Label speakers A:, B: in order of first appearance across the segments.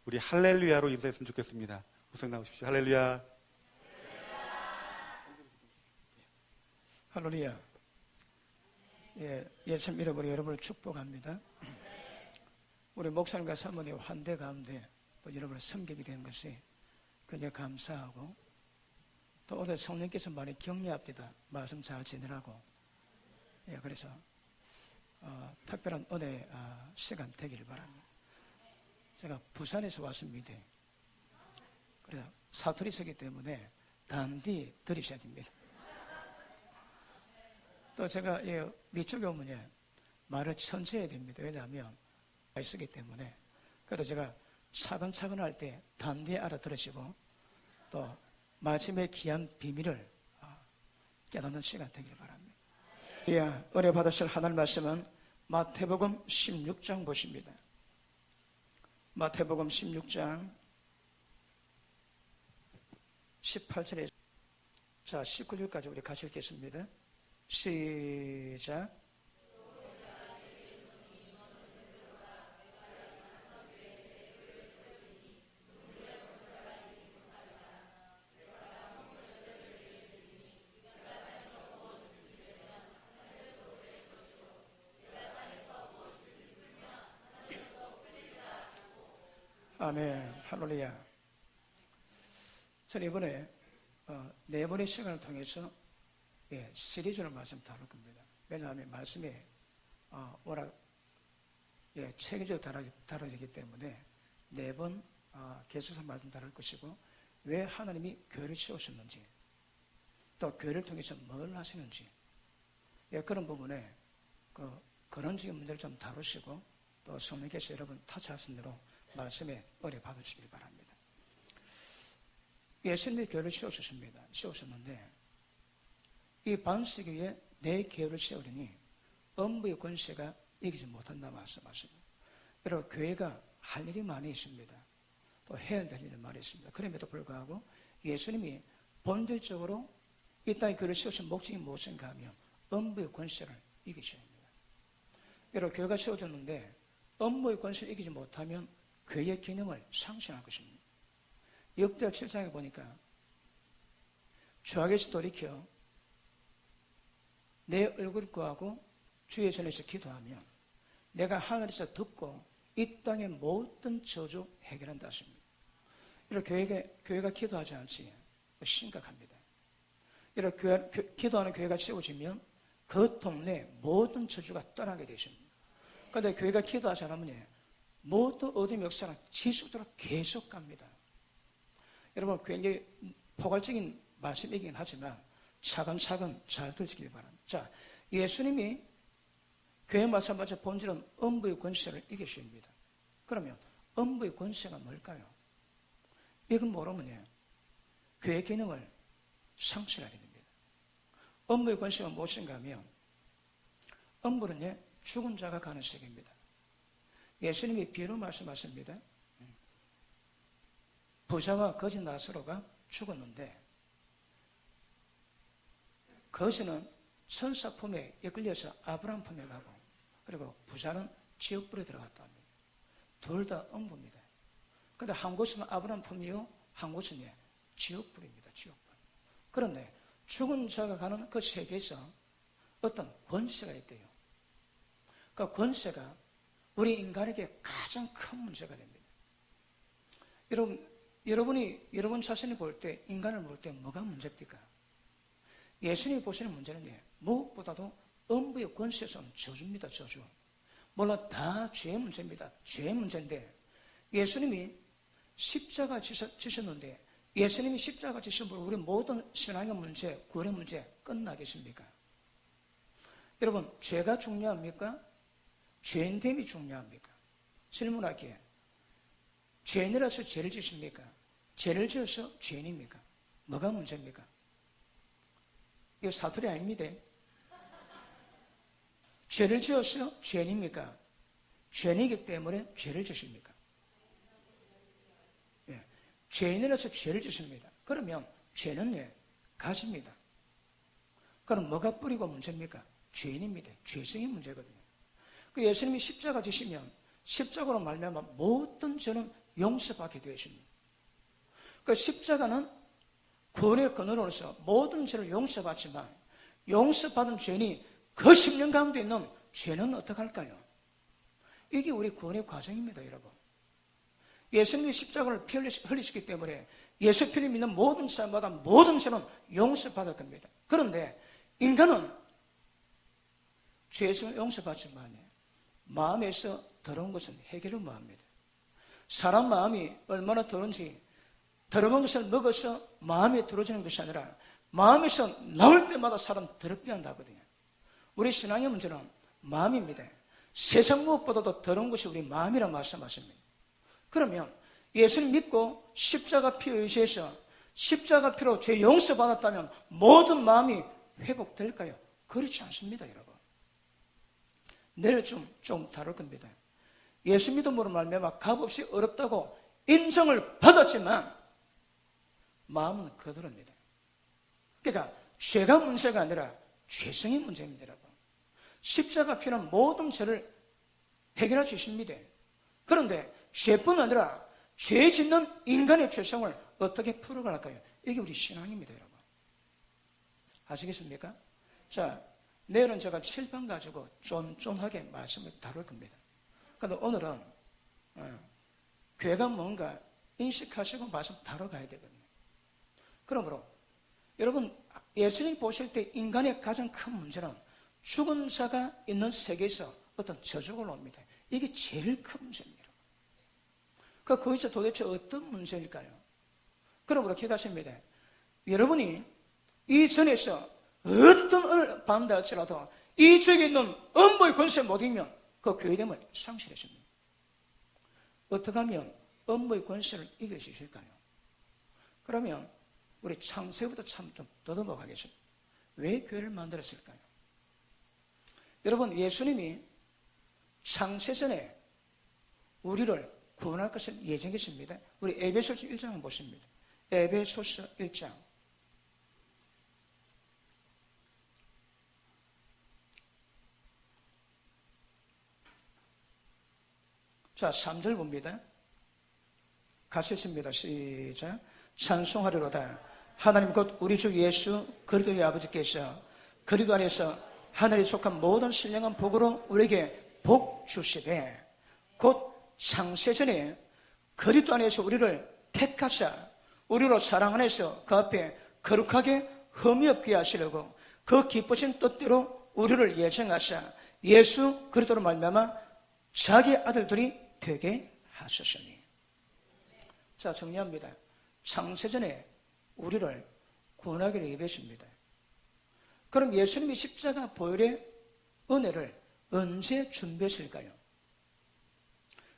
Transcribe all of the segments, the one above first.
A: 우리 할렐루야로 인사했으면 좋겠습니다. 우선 나오십시오. 할렐루야.
B: 할렐루야. 예, 예수님 이름으로 여러분을 축복합니다. 우리 목사님과 사모님 환대 가운데 또 여러분을 섬기게 된 것이 굉장히 감사하고, 또 오늘 성령께서 많이 격려합니다. 말씀 잘 지내라고. 예, 그래서 특별한 은혜의 시간 되기를 바랍니다. 제가 부산에서 왔습니다. 그래서 사투리 쓰기 때문에 단디 들으셔야 됩니다. 또 제가 위쪽에 오면 말을 천천히 해야 됩니다. 왜냐하면 많이 쓰기 때문에. 그래도 제가 차근차근 할 때 단디 알아들으시고 또 말씀의 귀한 비밀을 깨닫는 시간 되길 바랍니다. 예, 은혜 받으실 하나님 말씀은 마태복음 16장 보십니다. 마태복음 16장 18절에 19절까지 우리 같이 읽겠습니다. 시작. 아멘. 할렐루야. 저는 이번에 네 번의 시간을 통해서 시리즈로 말씀 다룰 겁니다. 왜냐하면 말씀이 워낙 체계적으로 다뤄지기 때문에 네 번 계속해서 말씀 다룰 것이고, 왜 하나님이 교회를 세우셨는지, 또 교회를 통해서 뭘 하시는지, 그런 부분에 근원적인 문제를 좀 다루시고, 또 성령께서 여러분 타치하신 대로 말씀에 은혜 받으시길 바랍니다. 예수님이 교회를 세우셨는데 이 반세기에 내 교회를 세우려니 음부의 권세가 이기지 못한다 말씀하십니다. 여러분, 교회가 할 일이 많이 있습니다. 또 해야 될 일이 많이 있습니다. 그럼에도 불구하고 예수님이 본질적으로 이 땅에 교회를 세우신 목적이 무엇인가 하면 음부의 권세를 이기셔야 합니다. 여러분, 교회가 세워졌는데 음부의 권세를 이기지 못하면 교회의 기능을 상실할 것입니다. 역대하 7장에 보니까 죄악에서 돌이켜 내 얼굴을 구하고 주의 전에서 기도하면 내가 하늘에서 듣고 이 땅의 모든 저주 해결한다 하십니다. 이렇게 교회가 기도하지 않지 심각합니다. 이렇게 기도하는 교회가 세워지면 그 동네 모든 저주가 떠나게 되십니다. 그런데 교회가 기도하지 않으면 모든 어둠 역사는 지속적으로 계속 갑니다. 여러분, 굉장히 포괄적인 말씀이긴 하지만 차근차근 잘 들으시길 바랍니다. 자, 예수님이 교회 말씀하신 본질은 음부의 권세를 이기십니다. 그러면 음부의 권세가 뭘까요? 이건 모르면 교회 기능을 상실하게 됩니다. 음부의 권세가 무엇인가 하면 음부는 죽은 자가 가는 세계입니다. 예수님이 비유로 말씀하십니다. 부자와 거지 나사로가 죽었는데 거지는 천사 품에 이끌려서 아브라함 품에 가고, 그리고 부자는 지옥불에 들어갔다 합니다. 둘 다 음부입니다. 그런데 한 곳은 아브라함 품이요, 한 곳은 지옥불입니다. 지옥불. 그런데 죽은 자가 가는 그 세계에서 어떤 권세가 있대요. 그 권세가 우리 인간에게 가장 큰 문제가 됩니다. 여러분 자신을 볼 때, 인간을 볼 때 뭐가 문제입니까? 예수님이 보시는 문제는 무엇보다도 음부의 권세에서 오는 저주입니다. 저주. 물론 다 죄의 문제입니다. 죄의 문제인데 예수님이 십자가 지셨는데, 예수님이 십자가 지심으로 우리 모든 신앙의 문제, 구원의 문제 끝나겠습니까? 여러분, 죄가 중요합니까? 죄인됨이 중요합니까? 질문하기에 죄인이라서 죄를 지십니까? 죄를 지어서 죄인입니까? 뭐가 문제입니까? 이거 사투리 아닙니다. 죄를 지어서 죄인입니까? 죄인이기 때문에 죄를 지십니까? 죄인이라서 죄를 지십니다. 그러면 죄는 가십니다. 그럼 뭐가 뿌리고 문제입니까? 죄인입니다. 죄성이 문제거든요. 그 예수님이 십자가 지시면 십자가로 말미암아 모든 죄는 용서받게 되십니다. 그 십자가는 구원의 근원으로서 모든 죄를 용서받지만 용서받은 죄인이 그 10년 가운데 있는 죄는 어떡할까요? 이게 우리 구원의 과정입니다, 여러분. 예수님이 십자가를 피 흘리셨기 때문에 예수 피를 믿는 모든 사람마다 모든 죄는 용서받을 겁니다. 그런데 인간은 죄에서 용서받지만 마음에서 더러운 것은 해결을 못합니다. 사람 마음이 얼마나 더러운지 더러운 것을 먹어서 마음에 들어지는 것이 아니라 마음에서 나올 때마다 사람 더럽게 한다거든요. 우리 신앙의 문제는 마음입니다. 세상 무엇보다도 더러운 것이 우리 마음이라고 말씀하십니다. 그러면 예수를 믿고 십자가 피 의지해서 십자가 피로 죄 용서받았다면 모든 마음이 회복될까요? 그렇지 않습니다, 여러분. 내일 좀 다룰 겁니다. 예수 믿음으로 말미암아 값없이 어렵다고 인정을 받았지만 마음은 거들입니다. 그러니까 죄가 문제가 아니라 죄성이 문제입니다, 여러분. 십자가 피는 모든 죄를 해결할 수 있습니다. 그런데 죄뿐 아니라 죄 짓는 인간의 죄성을 어떻게 풀어갈까요? 이게 우리 신앙입니다, 여러분. 아시겠습니까? 자, 내일은 제가 칠판 가지고 쫀쫀하게 말씀을 다룰 겁니다. 그런데 오늘은 교회가 뭔가 인식하시고 말씀 다뤄가야 되거든요. 그러므로 여러분, 예수님 보실 때 인간의 가장 큰 문제는 죽은 자가 있는 세계에서 어떤 저주가 옵니다. 이게 제일 큰 문제입니다. 거기서 도대체 어떤 문제일까요? 그러므로 기도하십니다. 여러분이 이 전에서 어떤 은을 받는다 할지라도 이 지역에 있는 음부의 권세 못 이기면 그 교회됨을 상실했습니다. 어떻게 하면 음부의 권세를 이길 수 있을까요? 그러면 우리 창세부터 좀 더듬어 가겠습니다. 왜 교회를 만들었을까요? 여러분, 예수님이 창세전에 우리를 구원할 것을 예정했습니다. 우리 에베소서 1장을 보십니다. 에베소서 1장. 자, 3절 봅니다. 같이 읽습니다. 시작. 찬송하리로다. 하나님 곧 우리 주 예수 그리스도의 아버지께서 그리스도 안에서 하늘에 속한 모든 신령한 복으로 우리에게 복 주시되 곧 창세전에 그리스도 안에서 우리를 택하사 우리로 사랑 안에서 그 앞에 거룩하게 흠이 없게 하시려고 그 기쁘신 뜻대로 우리를 예정하사 예수 그리스도로 말미암아 자기 아들들이 되게 하셨으니. 자, 정리합니다. 창세전에 우리를 구원하기로 예배했습니다. 그럼 예수님이 십자가 보혈의 은혜를 언제 준비했을까요?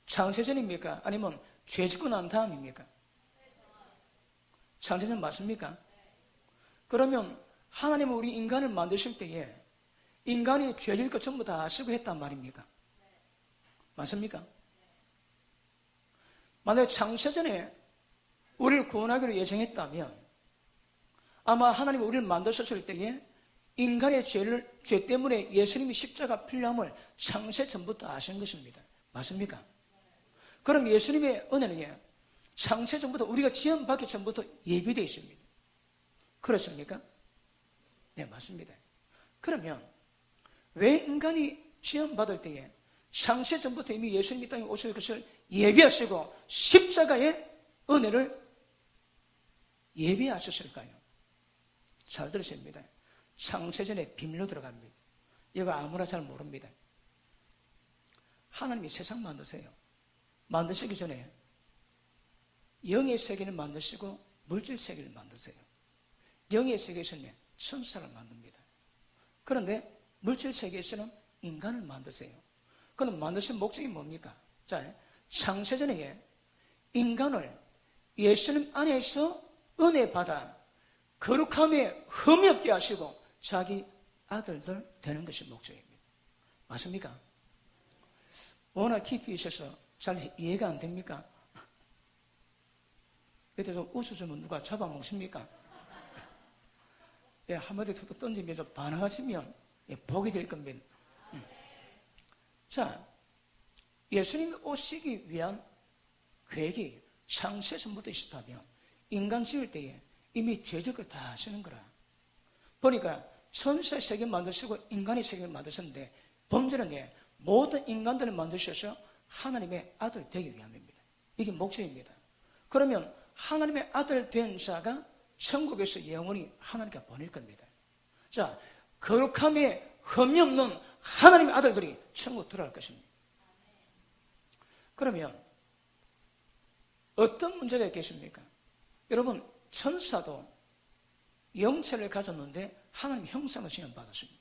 B: 창세전입니까? 아니면 죄 짓고 난 다음입니까? 창세전 맞습니까? 그러면 하나님은 우리 인간을 만드실 때에 인간이 죄 짓을 것 전부 다 아시고 했단 말입니까? 맞습니까? 만약에 창세전에 우리를 구원하기로 예정했다면 아마 하나님이 우리를 만드셨을 때에 인간의 죄 때문에 예수님이 십자가 필요함을 창세전부터 아신 것입니다. 맞습니까? 그럼 예수님의 은혜는 창세전부터 우리가 지원받기 전부터 예비되어 있습니다. 그렇습니까? 네, 맞습니다. 그러면 왜 인간이 지원받을 때에 창세전부터 이미 예수님이 땅에 오실 것을 예비하시고 십자가의 은혜를 예비하셨을까요? 잘 들으십니다. 창세전에 비밀로 들어갑니다. 이거 아무나 잘 모릅니다. 하나님이 세상 만드세요. 만드시기 전에 영의 세계를 만드시고 물질 세계를 만드세요. 영의 세계에서는 천사를 만듭니다. 그런데 물질 세계에서는 인간을 만드세요. 그럼 만드신 목적이 뭡니까? 자, 창세전에 인간을 예수님 안에서 은혜 받아 거룩함에 흠이 없게 하시고 자기 아들들 되는 것이 목적입니다. 맞습니까? 워낙 깊이 있어서 잘 이해가 안 됩니까? 그때 좀 웃어주면 누가 잡아먹습니까? 예, 한마디 툭툭 던지면 좀 반응하시면 복이 될 겁니다. 자, 예수님이 오시기 위한 계획이 창세에서부터 있었다면 인간 지을 때에 이미 죄적을 다 하시는 거라. 보니까 천사의 세계 만드시고 인간의 세계를 만드셨는데 범죄는 모든 인간들을 만드셔서 하나님의 아들 되기 위함입니다. 이게 목적입니다. 그러면 하나님의 아들 된 자가 천국에서 영원히 하나님께 보낼 겁니다. 자, 거룩함에 흠이 없는 하나님의 아들들이 천국 들어갈 것입니다. 그러면 어떤 문제가 있겠습니까? 여러분, 천사도 영체를 가졌는데 하나님 형상을 지어받았습니다.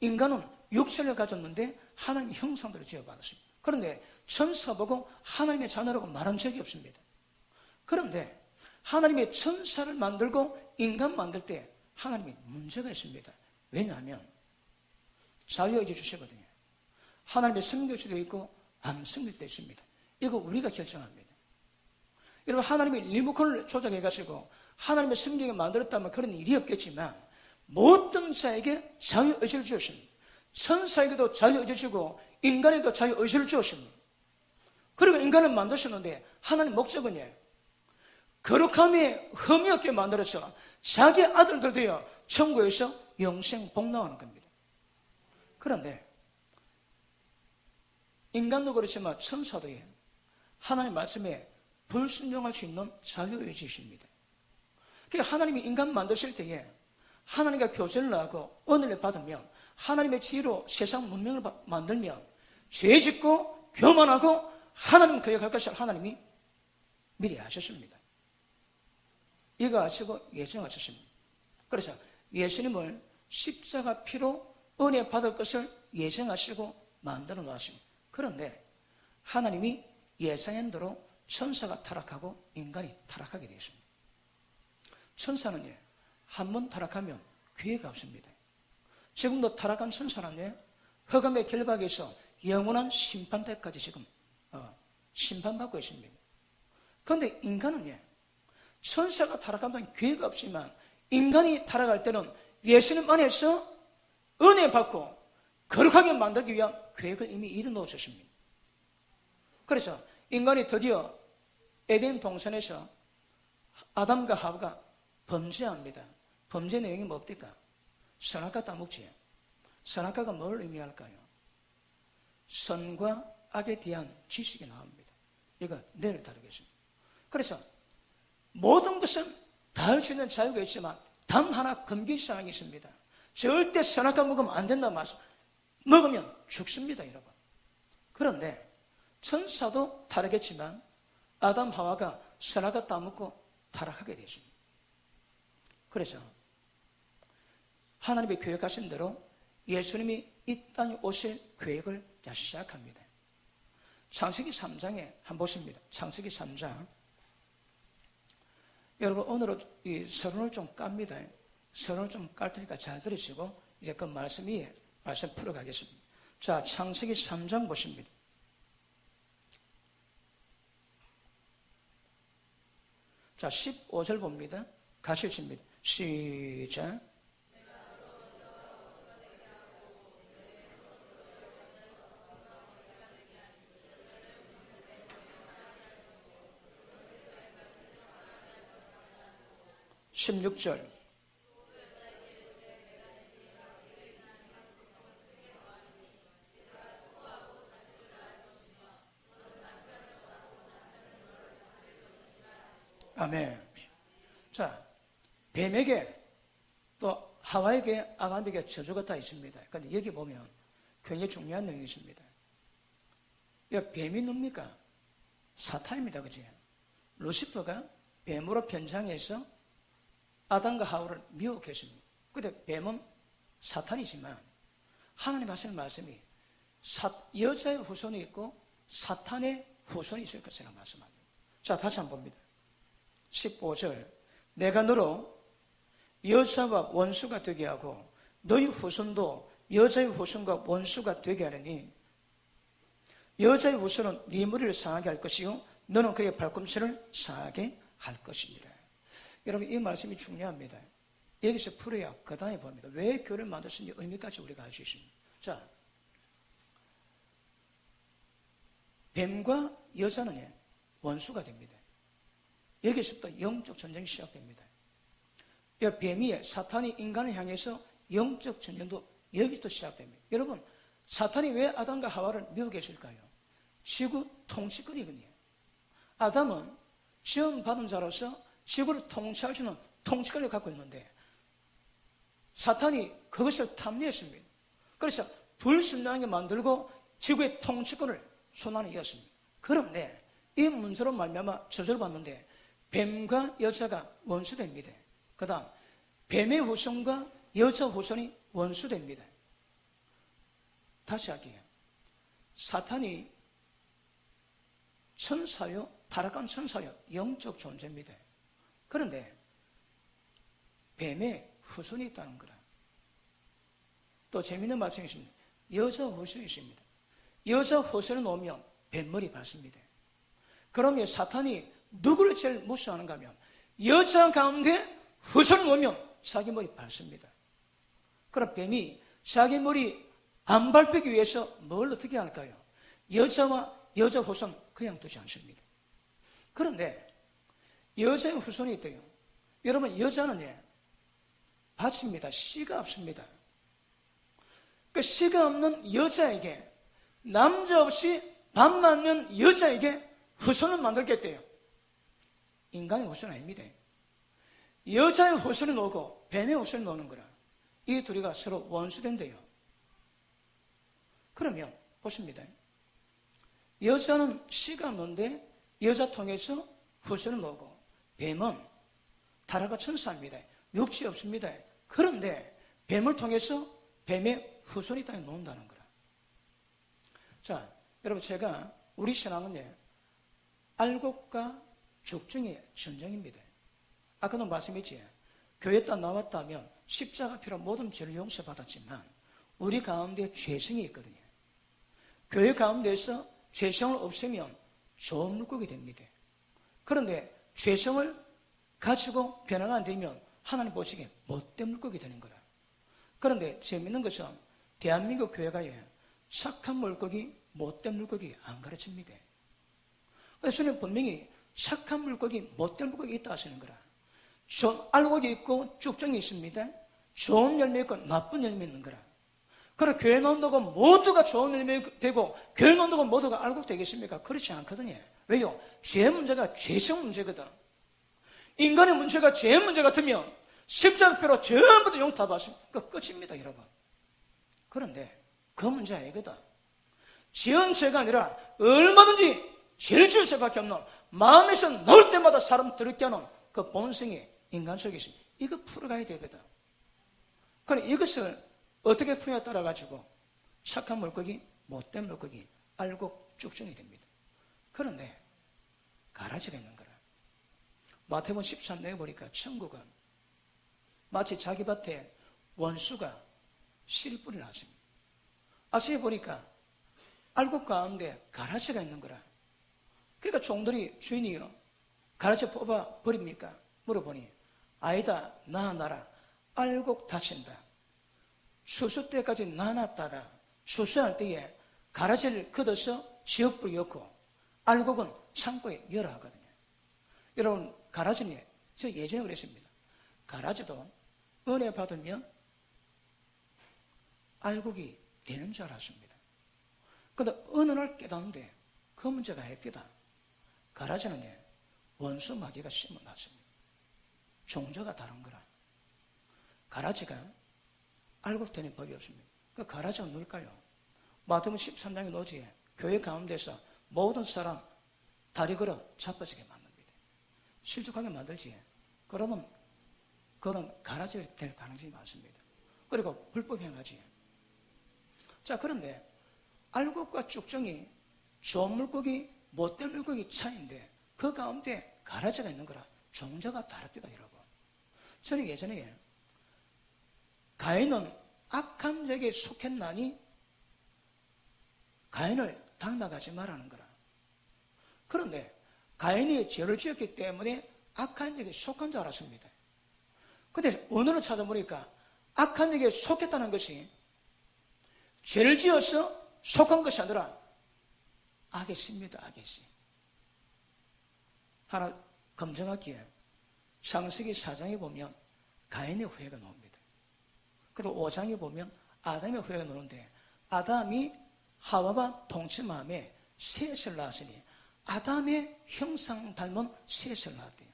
B: 인간은 육체를 가졌는데 하나님 형상대로 지어받았습니다. 그런데 천사 보고 하나님의 자녀라고 말한 적이 없습니다. 그런데 하나님의 천사를 만들고 인간 만들 때 하나님이 문제가 있습니다. 왜냐하면 자유의지 주시거든요. 하나님의 성경일 수도 있고 안 성경일 수도 있습니다. 이거 우리가 결정합니다. 여러분, 하나님이 리모컨을 조작해가지고 하나님의 성경을 만들었다면 그런 일이 없겠지만 모든 자에게 자유의지를 주었습니다. 천사에게도 자유의지를 주고 인간에도 자유의지를 주었습니다. 그리고 인간을 만드셨는데 하나님 목적은 거룩함에 흠이 없게 만들어서 자기 아들들 되어 천국에서 영생 복락하는 겁니다. 그런데 인간도 그렇지만 천사도 하나님 말씀에 불순종할 수 있는 자유의지이십니다. 그러니까 하나님이 인간 만드실 때에 하나님과 교제를 하고 은혜를 받으면 하나님의 지혜로 세상 문명을 만들면 죄 짓고 교만하고 하나님 거역할 것을 하나님이 미리 아셨습니다. 이거 아시고 예정하셨습니다. 그래서 예수님을 십자가 피로 은혜 받을 것을 예정하시고 만들어 놓았습니다. 그런데 하나님이 예상한 대로 천사가 타락하고 인간이 타락하게 되었습니다. 천사는 한 번 타락하면 기회가 없습니다. 지금도 타락한 천사는 흑암의 결박에서 영원한 심판 때까지 지금 심판받고 있습니다. 그런데 인간은 천사가 타락하면 기회가 없지만 인간이 타락할 때는 예수님 안에서 은혜 받고 거룩하게 만들기 위한 계획을 이미 이뤄놓으셨습니다. 그래서 인간이 드디어 에덴 동산에서 아담과 하와가 범죄합니다. 범죄 내용이 뭡니까? 선악과 따먹지. 선악과가 뭘 의미할까요? 선과 악에 대한 지식이 나옵니다. 이거 내일 다루겠습니다. 그래서 모든 것은 다 할 수 있는 자유가 있지만 단 하나 금기사항이 있습니다. 절대 선악과 먹으면 안 된다는 말씀. 먹으면 죽습니다, 여러분. 그런데 천사도 다르겠지만 아담 하와가 선악과 따먹고 타락하게 되십니다. 그래서 하나님이 계획하신 대로 예수님이 이 땅에 오실 계획을 시작합니다. 창세기 3장에 한번 보십니다. 창세기 3장. 여러분, 오늘은 이 서론을 좀 깝니다. 서론을 좀 깔 테니까 잘 들으시고 이제 그 말씀 위에 말씀 풀어가겠습니다. 자, 창세기 3장 보십니다. 자, 15절 봅니다. 같이 읽습니다. 시작. 16절. 아멘. 자, 뱀에게 또 하와에게 아담에게 저주가 다 있습니다. 그런데 여기 보면 굉장히 중요한 내용이 있습니다. 이 뱀이 뭡니까? 사탄입니다. 그지? 루시퍼가 뱀으로 변장해서 아담과 하와를 미혹했습니다. 그런데 뱀은 사탄이지만 하나님 하시는 말씀이 여자의 후손이 있고 사탄의 후손이 있을 것이라 말씀합니다. 자, 다시 한번 봅니다. 15절. 내가 너로 여자와 원수가 되게 하고 너희 후손도 여자의 후손과 원수가 되게 하려니 여자의 후손은 네 머리를 상하게 할 것이요 너는 그의 발꿈치를 상하게 할 것이니라. 여러분, 이 말씀이 중요합니다. 여기서 풀어야 그 다음에 봅니다. 왜 교회를 만들었는지 의미까지 우리가 알 수 있습니다. 자, 뱀과 여자는 원수가 됩니다. 여기서부터 영적 전쟁이 시작됩니다. 이 뱀이 사탄이 인간을 향해서 영적 전쟁도 여기서부터 시작됩니다. 여러분, 사탄이 왜 아담과 하와를 미혹에 했을까요? 지구 통치권이거든요. 아담은 지음 받은 자로서 지구를 통치할 수 있는 통치권을 갖고 있는데 사탄이 그것을 탐내했습니다. 그래서 불순종하게 만들고 지구의 통치권을 손안에 이었습니다. 그런데 이 문제로 말미암아 저주를 받는데 뱀과 여자가 원수됩니다. 그 다음 뱀의 후손과 여자 후손이 원수됩니다. 다시 할게요. 사탄이 천사요, 타락한 천사요, 영적 존재입니다. 그런데 뱀의 후손이 있다는 거라. 또 재미있는 말씀이 있습니다. 여자 후손이 있습니다. 여자 후손이 오면 뱀머리 받습니다. 그러면 사탄이 누구를 제일 무시하는가 하면 여자 가운데 후손이 오면 자기 머리 밟습니다. 그럼 뱀이 자기 머리 안 밟기 위해서 뭘 어떻게 할까요? 여자와 여자 후손 그냥 두지 않습니다. 그런데 여자의 후손이 있대요. 여러분, 여자는 받습니다. 씨가 없습니다. 그 씨가 없는 여자에게 남자 없이 밥 맞는 여자에게 후손을 만들겠대요. 인간의 후손은 아닙니다. 여자의 후손이 오고 뱀의 후손이 오는 거라. 이 둘이가 서로 원수된대요. 그러면 보십니다. 여자는 씨가 없는데 여자 통해서 후손을 오고 뱀은 타락한 천사입니다. 육체 없습니다. 그런데 뱀을 통해서 뱀의 후손이 땅에 놓는다는 거라. 자, 여러분, 제가 우리 신앙은 알곡과 죽증의 전쟁입니다. 아까도 말씀했지. 교회 딱 나왔다면 십자가 피로 모든 죄를 용서받았지만 우리 가운데 죄성이 있거든요. 교회 가운데서 죄성을 없애면 좋은 물고기 됩니다. 그런데 죄성을 가지고 변화가 안 되면 하나님 보시기에 못된 물고기 되는 거라. 그런데 재밌는 것은 대한민국 교회가 착한 물고기, 못된 물고기 안 가르칩니다. 그래서 주님 분명히 착한 물고기, 못된 물고기 있다 하시는 거라. 알곡이 있고 쭉정이 있습니다. 좋은 열매 있고 나쁜 열매 있는 거라. 그래, 교회 논다고 모두가 좋은 열매 되고 교회 논다고 모두가 알곡 되겠습니까? 그렇지 않거든요. 왜요? 죄 문제가 죄성 문제거든. 인간의 문제가 죄 문제 같으면 십자가표로 전부 다 용서 다 받습니다. 그 끝입니다, 여러분. 그런데 그 문제 아니거든. 지은 죄가 아니라 얼마든지 죄를 지을 수밖에 없는 마음에서 나올 때마다 사람 더럽게 하는 그 본성이 인간 속에 있습니다. 이거 풀어가야 되거든. 그럼 이것을 어떻게 풀냐에 따라 가지고 착한 물고기, 못된 물고기, 알곡, 쭉정이 됩니다. 그런데 가라지가 있는 거라. 마태복음 13장에 보니까 천국은 마치 자기 밭에 원수가 씨를 뿌려놨습니다. 아시에 보니까 알곡 가운데 가라지가 있는 거라. 그러니까 종들이 주인이요, 가라지 뽑아 버립니까? 물어보니 아니다, 나라 알곡 다친다. 수수 때까지 나눴다가 수수할 때에 가라지를 걷어서 지역불 넣고 알곡은 창고에 열어 하거든요. 여러분, 가라지는 저 예전에 그랬습니다. 가라지도 은혜 받으면 알곡이 되는 줄 알았습니다. 그런데 어느 날 깨닫는데 그 문제가 아닙니다. 가라지는 원수 마귀가 심어놨습니다. 종자가 다른 거라. 가라지가 알곡 되는 법이 없습니다. 그 가라지가 누굴까요? 마태복음 13장의 노지에 교회 가운데서 모든 사람 다리 걸어 자빠지게 만듭니다. 실족하게 만들지. 그러면 그런 가라지가 될 가능성이 많습니다. 그리고 불법 행하지. 자, 그런데 알곡과 쭉정이 좋은 물고기, 못된 물고기 차이인데 그 가운데 가라지가 있는 거라. 종자가 다릅니다, 여러분. 저는 예전에 가인은 악한 적에 속했나니 가인을 닮아가지 말라는 거라. 그런데 가인이 죄를 지었기 때문에 악한 적에 속한 줄 알았습니다. 그런데 오늘은 찾아보니까 악한 적에 속했다는 것이 죄를 지어서 속한 것이 아니라 악의 씨입니다, 악의 씨. 하나 검증하기에 창세기 4장에 보면 가인의 후예가 나옵니다. 그리고 5장에 보면 아담의 후예가 나오는데 아담이 하와와 동침함에 셋을 낳았으니 아담의 형상 닮은 셋을 낳았대요.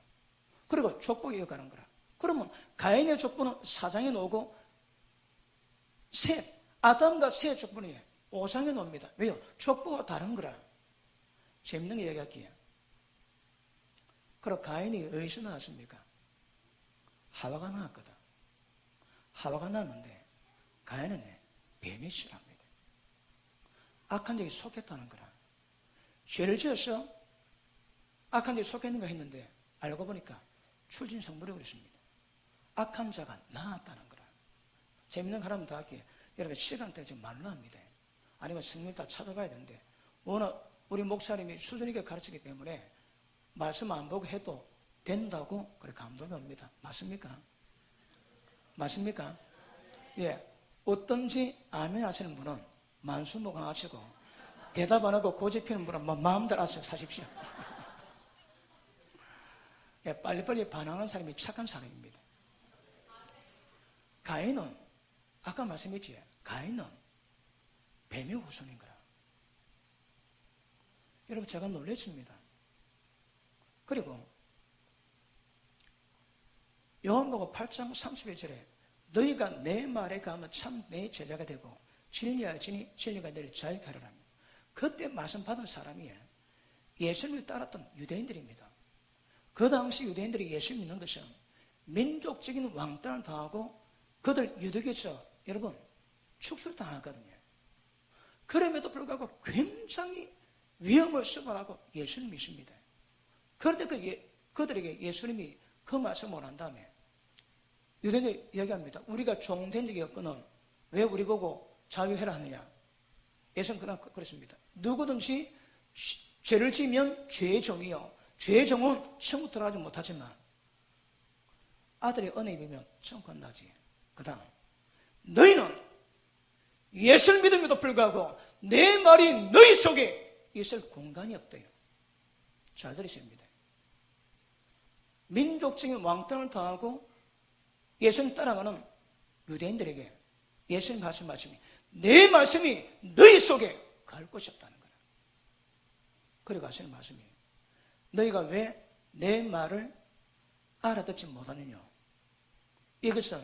B: 그리고 족보가 이어가는 거라. 그러면 가인의 족보는 4장에 나오고 셋, 아담과 셋 족보는 5장에 나옵니다. 왜요? 족보가 다른 거라. 재밌는 거 얘기할게요. 그럼 가인이 어디서 나왔습니까? 하와가 나왔거든. 하와가 나왔는데 가인은 뱀이 싫어합니다. 악한 적이 속했다는 거라. 죄를 지어서 악한 적이 속했는가 했는데 알고 보니까 출진성물이 그랬습니다. 악한 자가 나았다는 거라. 재밌는 거 하나만 더 할게요. 여러분 시간 때문에 지금 말로 합니다. 아니면 성경 다 찾아봐야 되는데 워낙 우리 목사님이 수준 있게 가르치기 때문에 말씀 안 보고 해도 된다고 그렇게 감동이 옵니다. 맞습니까? 맞습니까? 예. 어떤지 아멘 하시는 분은 만수무강하시고 대답 안 하고 고집 피는 분은 마음대로 사십시오. 예, 빨리빨리 반항하는 사람이 착한 사람입니다. 가인은 아까 말씀했지, 가인은 뱀의 후손인 거라. 여러분 제가 놀랐습니다. 그리고 요한복음 8장 31절에 너희가 내 말에 가면 참 내 제자가 되고 진리할지니 진리가 너를 자유케 하리라. 그때 말씀 받은 사람이 예수님을 따랐던 유대인들입니다. 그 당시 유대인들이 예수 믿는 것은 민족적인 왕따를 당하고 그들 유대교에서 여러분 축소를 당하거든요. 그럼에도 불구하고 굉장히 위험을 수반하고 예수님 믿습니다. 그런데 그들에게 예수님이 그 말씀을 한 다음에 유대인들이 이야기합니다. 우리가 종된 적이 없거든 왜 우리 보고 자유해라 하느냐. 예수는 그렇습니다. 누구든지 죄를 지으면 죄의 종이요 죄의 종은 천국 들어가지 못하지만 아들의 은혜 입으면 천국 간다지. 그 다음 너희는 예수를 믿음에도 불구하고 내 말이 너희 속에 있을 공간이 없대요. 잘 들으십니다. 민족적인 왕따를 당하고 예수님 따라가는 유대인들에게 예수님 하신 말씀이 내 말씀이 너희 속에 갈 곳이 없다는 거예요. 그리고 하시는 말씀이 너희가 왜 내 말을 알아듣지 못하느냐. 이것은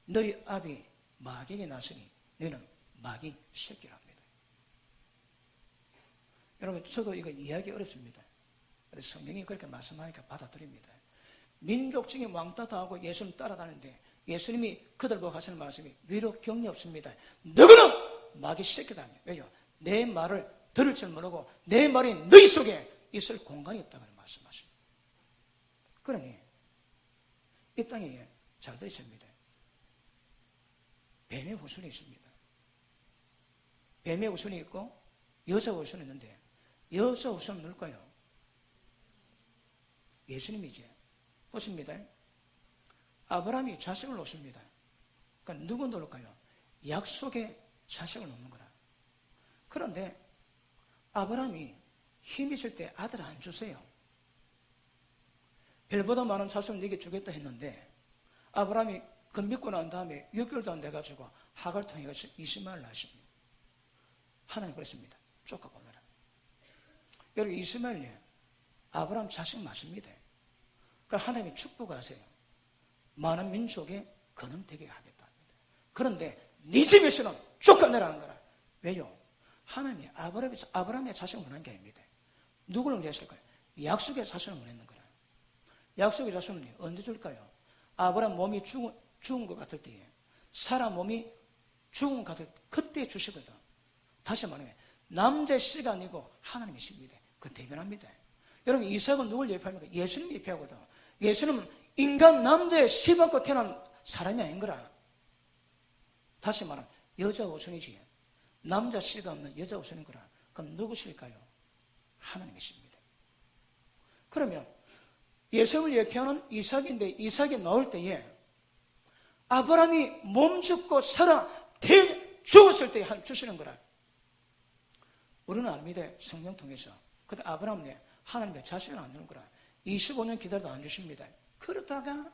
B: 너희 아비 마귀에게 났으니 너희는 마귀 새끼라 합니다. 여러분 저도 이거 이해하기 어렵습니다. 그래서 성경이 그렇게 말씀하니까 받아들입니다. 민족적인 왕따 당하고 예수님 따라다니는데 예수님이 그들 보고 하시는 말씀이 위로 격려 없습니다. 너희는 마귀 새끼다. 왜요? 내 말을 들을 줄 모르고 내 말이 너희 속에 있을 공간이 없다고 말씀하십니다. 그러니 이 땅에 잘 들으십니다. 뱀의 후손이 있습니다. 뱀의 후손이 있고 여자 후손이 있는데 여자 후손은 누굴까요? 예수님이지. 보십니다. 아브라함이 자식을 놓습니다. 그러니까 누구 놓을까요? 약속의 자식을 놓는 거라. 그런데 아브라함이 힘이 있을 때 아들 안 주세요. 별보다 많은 자손을 네게 주겠다 했는데 아브라함이 그 믿고 난 다음에 6개월도 안 돼가지고 하가를 통해서 이스마엘을 낳습니다. 하나님 그랬습니다. 쫓아보면 여러분 이스마엘이 아브라함 자식 맞습니다. 그러니까 하나님이 축복하세요. 많은 민족의 근원 되게 하겠다 합니다. 그런데 네 집에서는 쫓아내라는 거라. 왜요? 하나님이 아브라함의 자식을 원한 게 아닙니다. 누구를 위했을까요? 약속의 자손을 원했는 거라. 약속의 자손은 언제 줄까요? 아브라함 몸이 죽은 것 같을 때에 사라 몸이 죽은 것 같을 때 그때 주시거든. 다시 말하면 남자의 씨가 아니고 하나님이십니다. 그건 대변합니다. 여러분 이삭은 누굴 예표합니까? 예수님 예표하거든. 예수님은 인간 남자의 씨 받고 태어난 사람이 아닌 거라. 다시 말하면 여자 후손이지. 남자 씨가 없는 여자 후손인 거라. 그럼 누구실까요? 하나님이십니다. 그러면 예수님을 예표하는 이삭인데 이삭이 나올 때에 아브라함이 몸 죽고 살아 죽었을 때 주시는 거라. 우리는 압니다. 성경 통해서. 근데 아브라함은 하나님의 자식을 안 주는 거라. 25년 기다려도 안 주십니다. 그러다가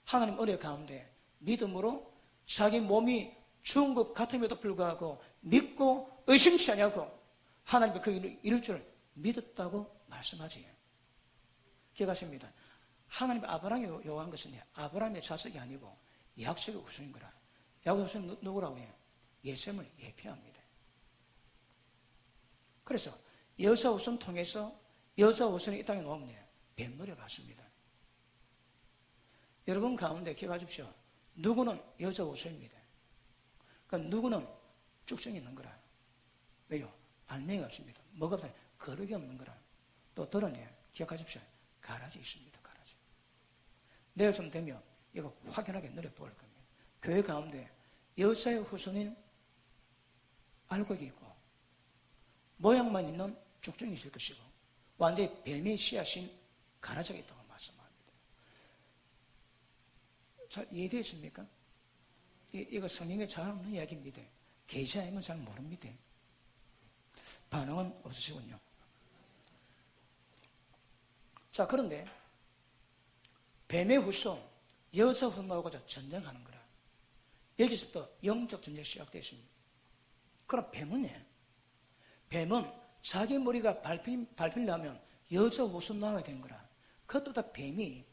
B: 하나님 은혜 가운데 믿음으로 자기 몸이 죽은 것 같음에도 불구하고 믿고 의심치 않냐고 하나님이 그 일을 이룰 줄 믿었다고 말씀하지. 기억하십니다. 하나님이 아브라함이 요구한 것은 아브라함의 자식이 아니고 약속의 후손인 거라. 약속의 후손은 누구라고 해요? 예수님을 예표합니다. 그래서 여자 후손 통해서 여자 후손이 이 땅에 나오면 뱃머리를 받습니다. 여러분 가운데 기억하십시오. 누구는 여자 후손입니다. 그러니까 누구는 쭉정이 있는 거라. 왜요? 알맹이가 없습니다. 뭐가 없다? 거룩이 없는 거라. 또 들어내 기억하십시오. 가라지 있습니다. 가라지. 내일 좀 되면 이거 확연하게 누려볼 겁니다. 교회 가운데 여자의 후손인 알곡이 있고 모양만 있는 쭉정이 있을 것이고 완전히 뱀의 씨앗인 가라지가 있다고 말씀합니다. 잘 이해되십니까? 이거 성경에 잘 없는 이야기입니다. 계시하면 잘 모릅니다. 반응은 없으시군요. 자, 그런데 뱀의 후손, 여자 후손 나오고자 전쟁하는 거라. 여기서부터 영적 전쟁이 시작됐습니다. 그럼 뱀은 자기 머리가 밟히려면 여자 후손 나와야 되는 거라. 그것보다 뱀이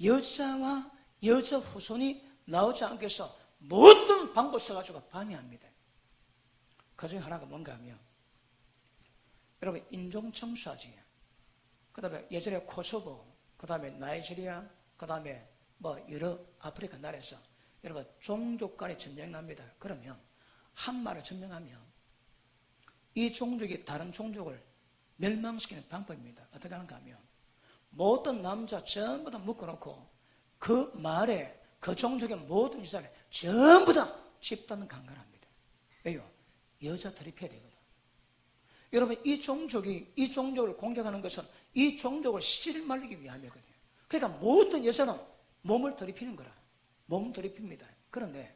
B: 여자와 여자 후손이 나오지 않게 해서 모든 방법 써가지고 방해합니다. 그 중에 하나가 뭔가 하면 여러분 인종청사지, 그 다음에 예전에 코소보, 그 다음에 나이지리아, 그 다음에 뭐 여러 아프리카 나라에서 여러분 종족 간의 전쟁이 납니다. 그러면 한 말을 증명하면 이 종족이 다른 종족을 멸망시키는 방법입니다. 어떻게 하는가 하면 모든 남자 전부 다 묶어놓고 그 말에 그 종족의 모든 이사를 전부 다 집단은 강간합니다. 왜요? 여자 드립해야 되거든. 여러분 이 종족을 공격하는 것은 이 종족을 실말리기 위함이거든요. 그러니까 모든 여자는 몸을 드립히는 거라. 몸 드립힙니다. 그런데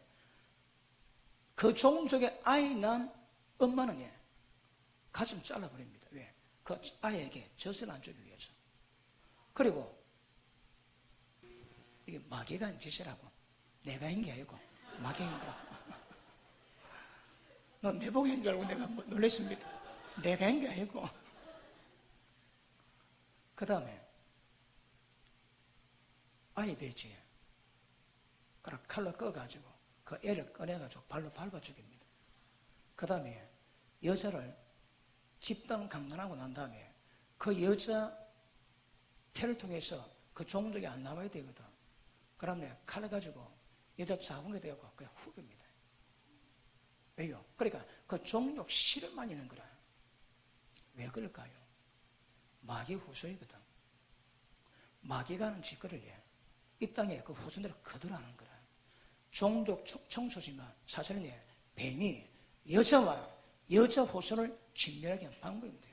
B: 그 종족의 아이 낳은 엄마는 가슴 잘라버립니다. 왜? 그 아이에게 젖을 안 주기 위해서. 그리고 이게 마귀가 한 짓이라고. 내가 한 게 아니고 마귀가 한 거라고. 넌 내 보고 한 줄 알고 내가 놀랐습니다. 내가 한 게 아니고. 그 다음에 아이 배지에 그럼 칼로 꺼가지고 그 애를 꺼내가지고 발로 밟아 죽입니다. 그 다음에 여자를 집단 강간하고 난 다음에 그 여자 태를 통해서 그 종족이 안 나와야 되거든. 그러면 칼을 가지고 여자 자궁에 대고 그냥 후깁니다. 왜요? 그러니까 그 종족 실험만 있는 거라. 왜 그럴까요? 마귀 후손이거든. 마귀가 하는 짓거리를 이 땅에 그 후손들을 거두라는 거라. 종족 청소지만 사실은 뱀이 여자와 여자 후손을 진멸하게 하는 방법입니다.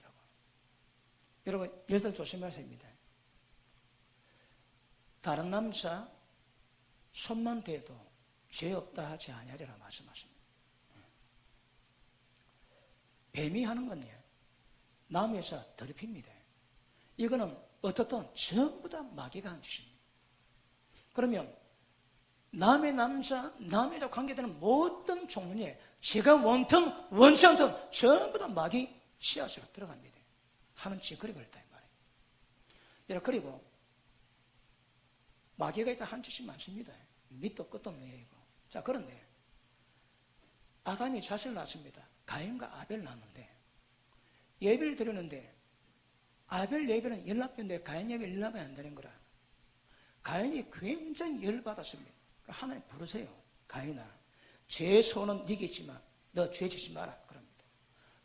B: 여러분 여자들 조심하셔야 됩니다. 다른 남자 손만 대도 죄 없다 하지 아니하리라 말씀하십니다. 뱀이 하는 건 남의 여자 더럽힙니다. 이거는 어떻든 전부 다 마귀가 한 짓입니다. 그러면 남의 남자, 남의 여자 관계되는 모든 종류에 제가 원튼 원치 않든 전부 다 마귀 씨앗으로 들어갑니다. 하는 짓거리가 있다 이 말이에요. 여러분 그리고 마귀가 있다 한 짓이 많습니다. 밑도 끝도 없는 얘기고. 자 그런데 아담이 자식을 낳습니다. 가인과 아벨 낳았는데 예배를 드렸는데 아벨 예배는 연락했는데 가인 예배는 연락이 안 되는 거라. 가인이 굉장히 열받았습니다. 하나님 부르세요. 가인아, 죄의 손은 네게 있지만 너 죄 짓지 마라. 그럽니다.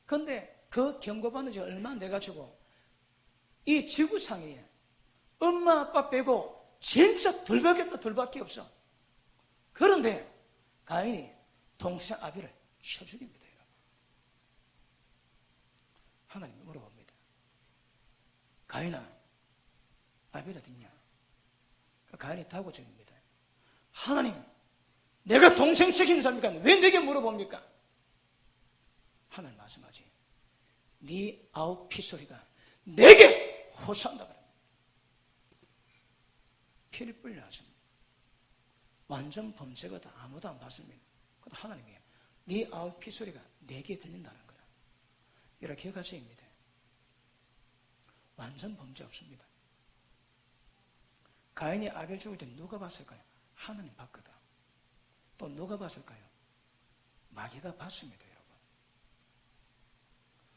B: 그런데 그 경고받는 지 얼마 안 돼가지고 이 지구상에 엄마 아빠 빼고 진짜 둘밖에 없다. 둘밖에 없어. 그런데 가인이 동생 아벨을 쳐 죽입니다. 하나님이 물어봅니다. 가인아, 아벨 어딨냐? 가인이 다고 죽입니다. 하나님, 내가 동생 책임 삽니까? 왜 내게 물어봅니까? 하나님 말씀하지. 네 아우 피소리가 내게 호소한다 그럽니다. 피를 뿌리려 하십니다. 완전 범죄거든. 아무도 안 봤습니다. 그래도 하나님이 네 아우 피소리가 내게 들린다는 거라. 이렇게 가정입니다. 완전 범죄 없습니다. 가인이 아벨 죽을 때 누가 봤을까요? 하나님 봤거든. 또 누가 봤을까요? 마귀가 봤습니다, 여러분.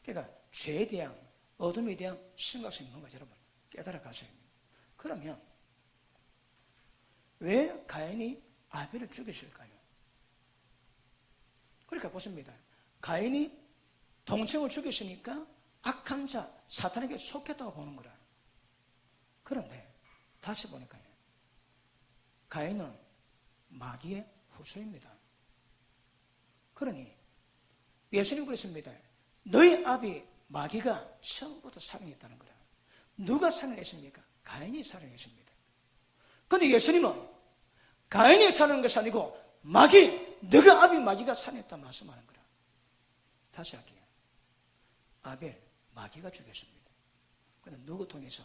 B: 그러니까 죄에 대한, 어둠에 대한 심각성이 뭔가 여러분 깨달아 가셔야 합니다. 그러면 왜 가인이 아벨을 죽였을까요? 그러니까 보십니다. 가인이 동생을 죽였으니까 악한 자, 사탄에게 속했다고 보는 거라. 그런데 다시 보니까요, 가인은 마귀의 후손입니다. 그러니 예수님 그랬습니다. 너희 아비 마귀가 처음부터 살인했다는 거라. 누가 살인했습니까? 가인이 살인했습니다. 그런데 예수님은 가인이 살인한 것이 아니고 마귀, 너가 아비 마귀가 살인했다 말씀하는 거라. 다시 할게요. 아벨 마귀가 죽였습니다. 그런데 누구 통해서?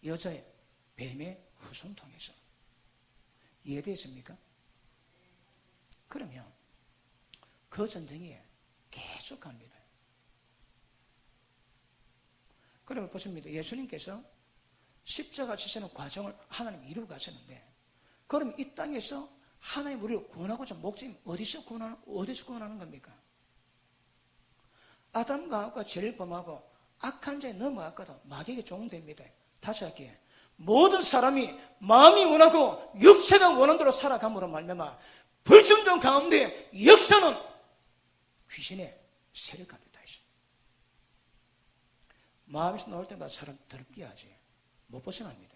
B: 여자의 뱀의 후손 통해서. 이해되십니까? 그러면 그 전쟁이 계속합니다. 그러면 보십니다. 예수님께서 십자가 지시는 과정을 하나님 이루고 가셨는데, 그럼 이 땅에서 하나님 우리를 구원하고자 목적이 어디서 구원하는 겁니까? 아담과 하와가 죄를 범하고 악한 자에 넘어갔거든 마귀에게 종됩니다. 다시 할게요. 모든 사람이 마음이 원하고 육체가 원하는 대로 살아감으로 말미암아 불순종 가운데 역사는 귀신의 세력합니다. 마음에서 나올 때마다 사람 더럽게 하지 못 벗어납니다.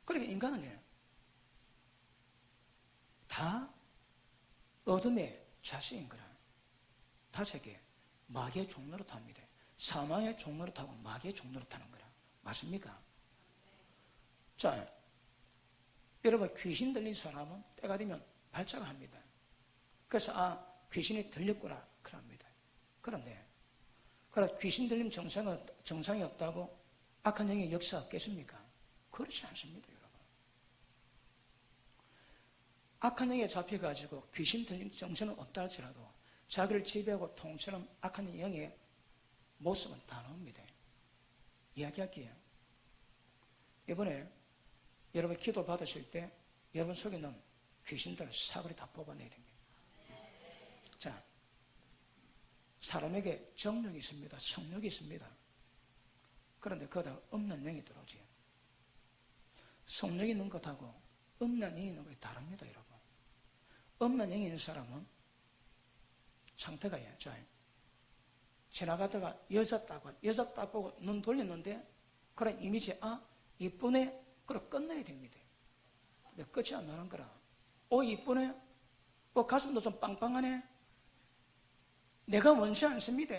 B: 그러니까 인간은 다 어둠의 자식인 거라. 다시 할게요. 마귀의 종로로 탑니다. 사망의 종로로 타고 마귀의 종로로 타는 거라. 맞습니까? 자, 여러분 귀신 들린 사람은 때가 되면 발작을 합니다. 그래서 귀신이 들렸구나 그럽니다. 그런데 귀신 들림 정상이 없다고 악한 영의 역사 없겠습니까? 그렇지 않습니다, 여러분. 악한 영에 잡혀가지고 귀신 들림 정상은 없다 할지라도 자기를 지배하고 통치하는 악한 영의 모습은 다 나옵니다. 이야기할게요. 이번에 여러분 기도 받으실 때 여러분 속에 있는 귀신들을 사거리 다 뽑아내야 됩니다. 자, 사람에게 정욕이 있습니다. 성욕이 있습니다. 그런데 거기다 없는 영이 들어오지. 성욕이 있는 것하고 없는 영이 있는 것이 다릅니다, 여러분. 없는 영이 있는 사람은 상태가 지나가다가 여자 딱 보고 눈 돌렸는데 그런 이미지, 이쁘네? 그럼 끝내야 됩니다. 근데 끝이 안 나는 거라. 이쁘네? 가슴도 좀 빵빵하네? 내가 원치 않습니다.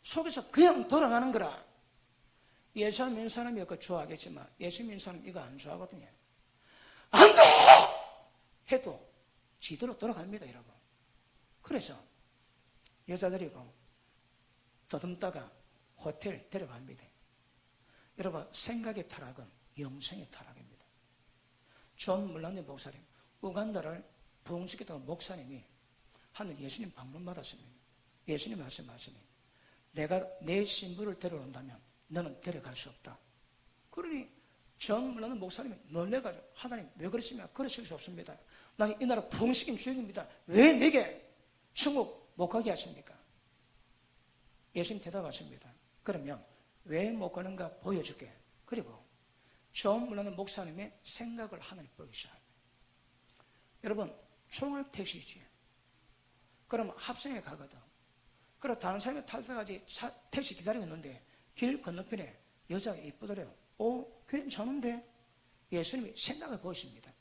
B: 속에서 그냥 돌아가는 거라. 예수 믿는 사람이 좋아하겠지만 예수 믿는 사람이 이거 안 좋아하거든요. 안 돼! 해도 지대로 돌아갑니다, 여러분. 그래서 여자들이고 더듬다가 호텔 데려갑니다. 여러분, 생각의 타락은 영성의 타락입니다. 존 물란의 목사님, 우간다를 부흥시켰던 목사님이 하늘 예수님 방문 받았습니다. 예수님 말씀하시니 내가 내 신부를 데려온다면 너는 데려갈 수 없다. 그러니 존 물란의 목사님이 놀래가지고 하나님 왜 그러시면 그러실 수 없습니다. 나는 이 나라 부흥시킨 주인입니다. 왜 내게 천국 못 가게 하십니까? 예수님 대답하십니다. 그러면 왜 못 가는가 보여줄게. 그리고 존 물란의 목사님의 생각을 하나님 보기 시작합니다. 여러분, 총알 택시지. 그러면 합성에 가거든. 그럼 다른 사람이 탈사가지 택시 기다리고 있는데 길 건너편에 여자가 이쁘더래요. 괜찮은데? 예수님이 생각을 보십니다.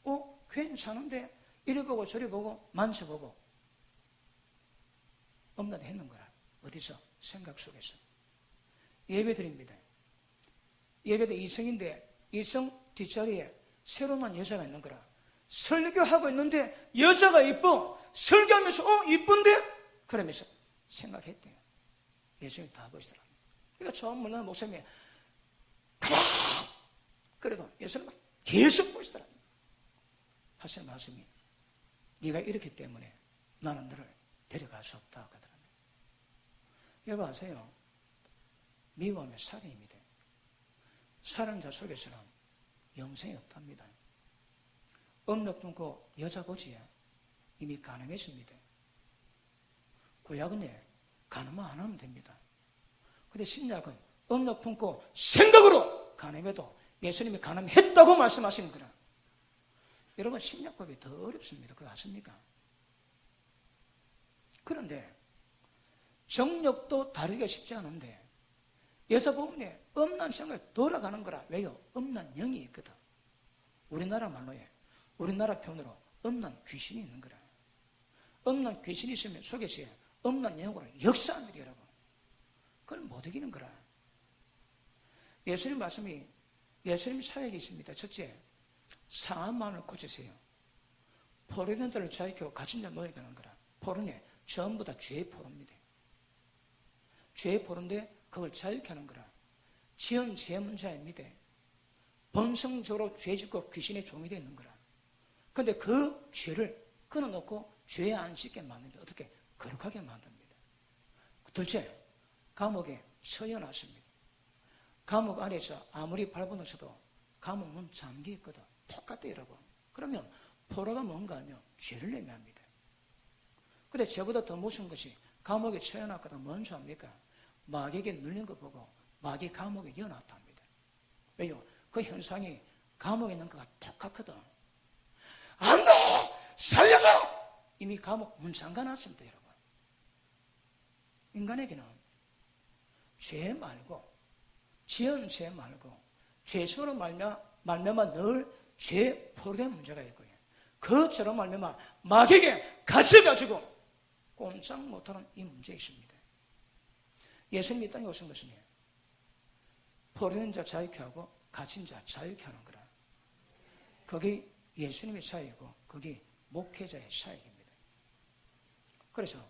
B: 괜찮은데? 이리 보고 저리 보고 만져보고 엄나도 했는 거라. 어디서? 생각 속에서. 예배 드립니다. 예배도 이성인데 이성 뒷자리에 새로운 여자가 있는 거라. 설교하고 있는데 여자가 이뻐. 설교하면서 이쁜데? 그러면서 생각했대요. 예수님이 다 보시더라고요. 그러니까 처음 만난 목사님이 그래도 예수님은 계속 보시더라. 하시는 말씀이 네가 이렇기 때문에 나는 너를 데려갈 수 없다 하더라고요. 여러분 아세요? 미워하면 살인입니다. 살인자 속에서는 영생이 없답니다. 음력 품고 여자 보지에 이미 가늠했습니다. 구약은 가늠만 안 하면 됩니다. 근데 신약은 음력 품고 생각으로 가늠해도 예수님이 가늠했다고 말씀하시는 거라. 여러분 신약법이 더 어렵습니다. 그거 아십니까? 그런데 정력도 다루기가 쉽지 않은데 여자 보면 음란 생각이 돌아가는 거라. 왜요? 음란 영이 있거든. 우리나라 말로에 우리나라 표현으로 음란 귀신이 있는 거라. 음란 귀신이 있으면 속에서 음란 영으로 역사합니다, 여러분. 그걸 못 이기는 거라. 예수님 말씀이 예수님 사역이 있습니다. 첫째, 상한 마음을 고치세요. 포로된 자를 자유케 갇힌 자 놓여야 되는 거라. 포로는 전부 다 죄의 포로입니다. 죄의 포로인데 그걸 자유케 하는 거라. 지은 죄 문제입니다. 본성적으로 죄 짓고 귀신의 종이 되는 거라. 그런데 그 죄를 끊어놓고 죄에 안 짓게 만듭니다. 어떻게? 거룩하게 만듭니다. 둘째, 감옥에 처해놨습니다. 감옥 안에서 아무리 발버둥쳐도 감옥 문 잠겨 있거든. 똑같아요, 여러분. 그러면 포로가 뭔가 하면 죄를 내면 합니다. 근데 죄보다 더 무서운 것이 감옥에 처해놨거든. 뭔 줄 압니까? 마귀에게 눌린 거 보고 마귀 감옥에 넣어놨답니다. 왜요? 그 현상이 감옥에 있는 거가 똑같거든. 안 돼! 살려줘! 이미 감옥 문 잠가놨습니다, 여러분. 인간에게는 죄 말고, 지은 죄 말고, 죄수로 말미암아 늘 죄 포로된 문제가 있고요. 그처럼 말미암아 마귀에게 갇혀가지고 꼼짝 못하는 이 문제 있습니다. 예수님이 이 땅에 오신 것은 포로된 자 자유케 하고 갇힌 자 자유케 하는 거라. 그게 예수님의 사역이고 그게 목회자의 사역입니다. 그래서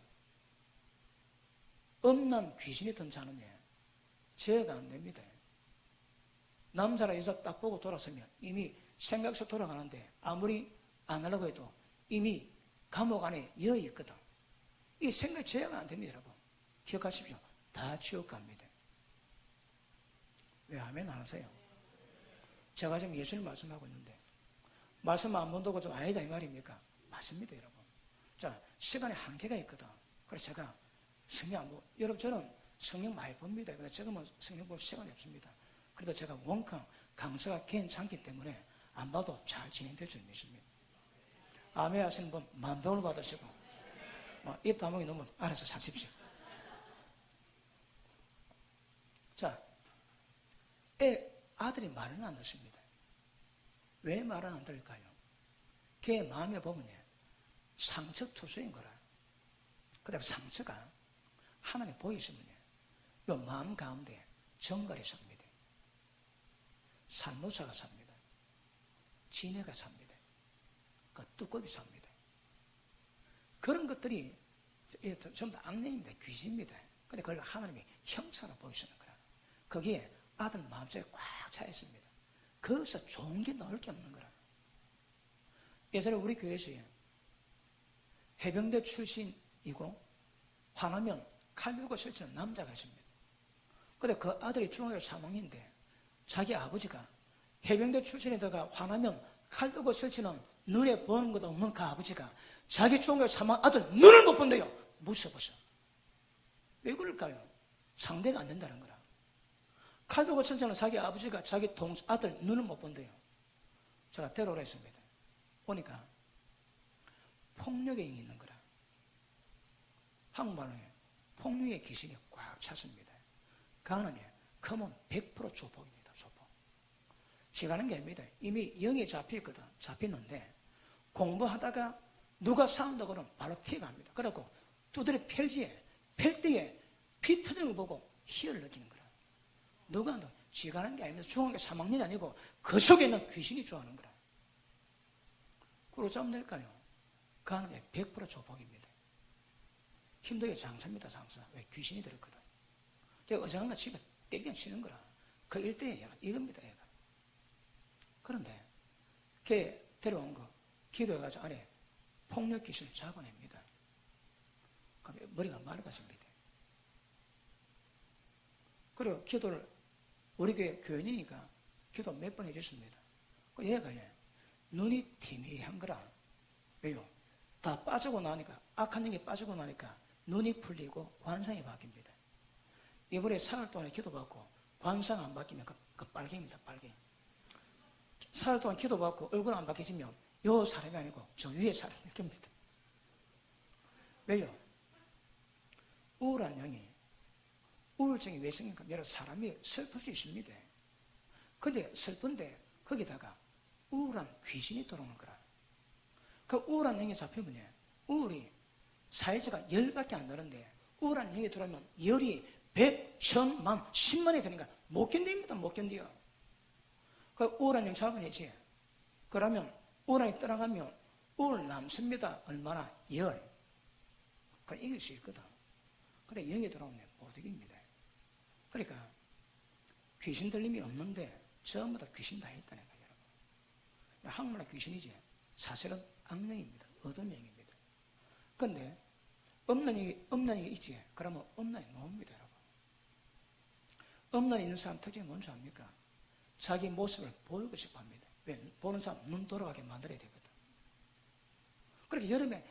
B: 음란 귀신이 든 자는 죄가 안 됩니다. 남자나 여자 딱 보고 돌아서면 이미 생각서 돌아가는데 아무리 안 하려고 해도 이미 감옥 안에 여여 있거든. 이 생각이 죄가 안 됩니다, 여러분. 기억하십시오. 다 지옥 갑니다. 왜 아멘 안 하세요? 제가 지금 예수님 말씀하고 있는데 말씀 안 본다고 좀 아니다 이 말입니까? 맞습니다, 여러분. 자, 시간에 한계가 있거든. 그래서 제가 성경 안 보고, 여러분 저는 성경 많이 봅니다. 그래서 지금은 성경 볼 시간이 없습니다. 그래도 제가 원컨 강사가 괜찮기 때문에 안 봐도 잘 진행될 줄 믿습니다. 아멘 하시는 분 만병을 받으시고 입 다물기 너무 알아서 사십시오. 자, 아들이 말을 안 듣습니다. 왜 말을 안 들을까요? 걔 마음에 보면 상처투수인 거라. 그다음 상처가 하나님 보이시면 요 마음 가운데 정갈이 삽니다. 산모사가 삽니다. 지네가 삽니다. 그 뚜껑이 삽니다. 그런 것들이 전부 다 악령입니다. 귀신입니다. 근데 그걸 하나님이 형사로 보이시는 거라. 거기에 아들 마음속에 꽉 차 있습니다. 거기서 좋은 게 나올 게 없는 거라. 예전에 우리 교회에서 해병대 출신이고 화나면 칼 들고 설치는 남자가 있습니다. 근데 그 아들이 중학교 3학년인데 자기 아버지가 해병대 출신에다가 화나면 칼 들고 설치는 눈에 보는 것도 없는 그 아버지가 자기 중학교 3학년 아들 눈을 못 본대요. 무서워서. 왜 그럴까요? 상대가 안 된다는 거라. 칼 들고 설치는 자기 아버지가 자기 아들 눈을 못 본대요. 제가 데려오라 했습니다. 보니까 폭력에 있는 거라. 한국말로 폭력의 귀신이 꽉 찼습니다. 그 안에 검은 100% 조폭입니다. 조폭. 지가는 게 아닙니다. 이미 영에 잡혔거든. 잡혔는데 공부하다가 누가 싸운다고 그러면 바로 튀어갑니다. 그래갖고 두드려 펼 때에 피 터지는 걸 보고 희열을 느끼는 거라. 누가 한다? 지가 하는 게 아닙니다. 중학교 3학년이 아니고 그 속에 있는 귀신이 좋아하는 거라. 그걸 어쩌면 될까요? 그 안에 100% 조폭입니다. 힘들게 장사입니다, 장사. 왜? 귀신이 들었거든. 제가 어제한가 집에 땡겨 치는 거라. 그 일대에 이겁니다, 얘가. 그런데 걔 데려온 거 기도해가지고 안에 폭력 귀신을 잡아냅니다. 그럼 머리가 맑아집니다. 그리고 기도를 우리 교회 교인이니까 기도 몇 번 해줬습니다. 그 얘가 눈이 티미한 거라. 왜요? 다 빠지고 나니까, 악한 영이 빠지고 나니까 눈이 풀리고 관상이 바뀝니다. 이번에 사흘 동안에 기도받고 관상 안 바뀌면 그 빨갱입니다, 빨갱. 사흘 동안 기도받고 얼굴 안 바뀌지면 요 사람이 아니고 저 위에 사람일 겁니다. 왜요? 우울한 영이, 우울증이 왜 생깁니까? 여러 사람이 슬플 수 있습니다. 근데 슬픈데 거기다가 우울한 귀신이 들어오는 거라. 그 우울한 영이 잡히면 우울이 사이즈가 10밖에 안 되는데 우울한 영이 들어오면 열이 100, 1000만, 10만이 되니까 못 견딥니다. 못 견디요. 그 우울한 영 잡아내지. 그러면 우울한이 떠나가면 우울 남습니다. 얼마나? 열. 그걸 이길 수 있거든. 근데 영이 들어오면 못 이깁니다. 그러니까 귀신 들림이 없는데 전부 다 귀신 다 있다는 거예요, 여러분. 한국말 귀신이지 사실은 악령입니다. 어둠 영입니다. 근데 없는 영이 있지. 그러면 없는 영이 나옵니다, 여러분. 없는 있는 사람 특징이 뭔지 압니까? 자기 모습을 보이고 싶어 합니다. 왜? 보는 사람 눈 돌아가게 만들어야 되거든. 그렇게 여름에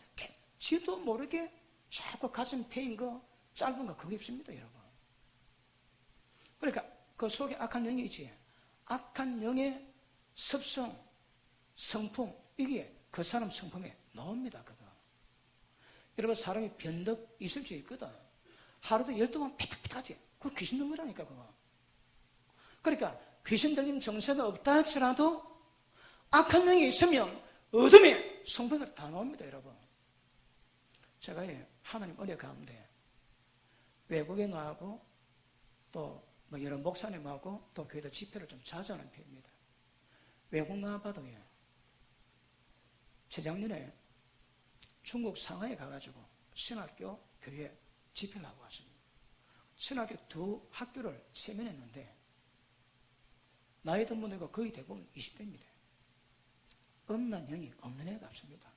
B: 지도 모르게 자꾸 가슴 패인 거, 짧은 거 그거 입습니다, 여러분. 그러니까 그 속에 악한 영이 있지. 악한 영의 습성, 성품, 이게 그 사람 성품에 나옵니다, 그거. 여러분, 사람이 변덕 있을 수 있거든. 하루도 12번 삐딱삐딱하지. 그거 귀신 든 거라니까, 그거. 그러니까 귀신 들림 정세가 없다 할지라도 악한 영이 있으면 어둠에 성품이 다 나옵니다, 여러분. 제가 하나님 은혜 가운데 외국에 나가고 또 여러 목사님하고 또 교회도 집회를 좀 자주 하는 편입니다. 외국 나가봐도 재작년에 중국 상하이에 가가지고 신학교 교회 집회를 하고 왔습니다. 신학교 두 학교를 세면했는데 나이 든 분들과 거의 대부분 20대입니다. 없는 영이 없는 애가 없습니다.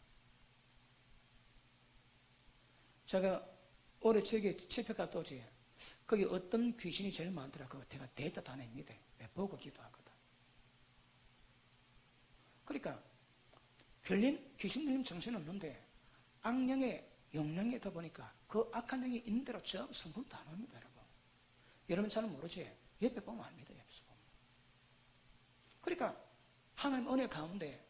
B: 제가 올해 저기 집회 갔다 오지. 거기 어떤 귀신이 제일 많더라. 그거 제가 데이터 다 냅니다. 보고 기도하거든. 그러니까 귀신 들림 정신은 없는데 악령의 영령이 있다 보니까 그 악한 영이 있는 대로 저 성품 다 나옵니다, 여러분. 여러분 잘 모르지? 옆에 보면 압니다, 옆에서 보면. 그러니까 하나님 은혜 가운데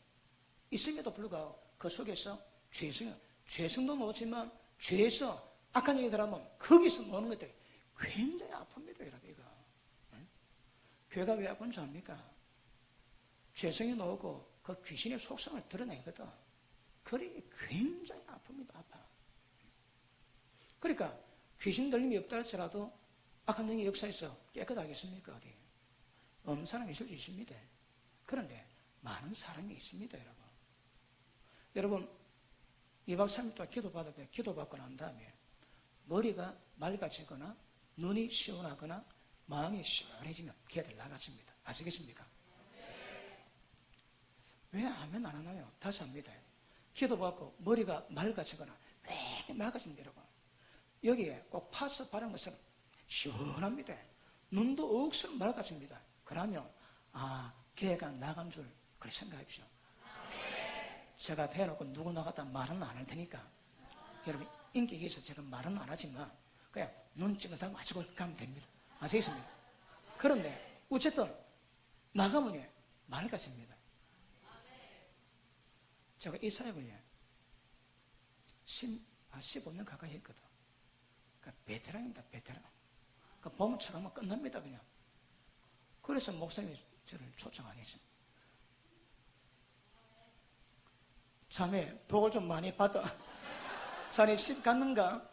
B: 있음에도 불구하고 그 속에서 죄성도 놓지만 죄에서 악한 영이 들어가면 거기서 노는 것들이 굉장히 아픕니다, 여러분. 이거. 응? 교회가 왜 아픈지 압니까? 죄성이 나오고 그 귀신의 속성을 드러내거든. 그러니 굉장히 아픕니다, 아파. 그러니까 귀신 들림이 없다 할지라도 악한 영이 역사에서 깨끗하겠습니까? 어디? 없는 사람이 있을 수 있습니다. 그런데 많은 사람이 있습니다, 여러분. 여러분, 2박 3일 동안 기도받고 난 다음에 머리가 맑아지거나 눈이 시원하거나 마음이 시원해지면 걔들 나갔습니다. 아시겠습니까? 왜 아멘 안 하나요? 다시 합니다. 기도받고 머리가 맑아지거나 왜 이렇게 맑아집니다, 여러분. 여기에 꼭 파스 바른 것처럼 시원합니다. 눈도 억수로 맑아집니다. 그러면 걔가 나간 줄 그렇게 생각하십시오. 제가 대놓고 누구 나갔다 말은 안 할 테니까 여러분 인격이 있어서 제가 말은 안 하지만 그냥 눈치를 다 마시고 가면 됩니다. 아시겠습니까? 그런데 어쨌든 나가면 맑아집니다. 제가 이 사역을 15년 가까이 했거든. 그러니까 베테랑입니다, 베테랑. 그러니까 보면 처음은 끝납니다, 그냥. 그래서 목사님이 저를 초청 안 했어요. 자매, 복을 좀 많이 받아. 자네 집 갔는가?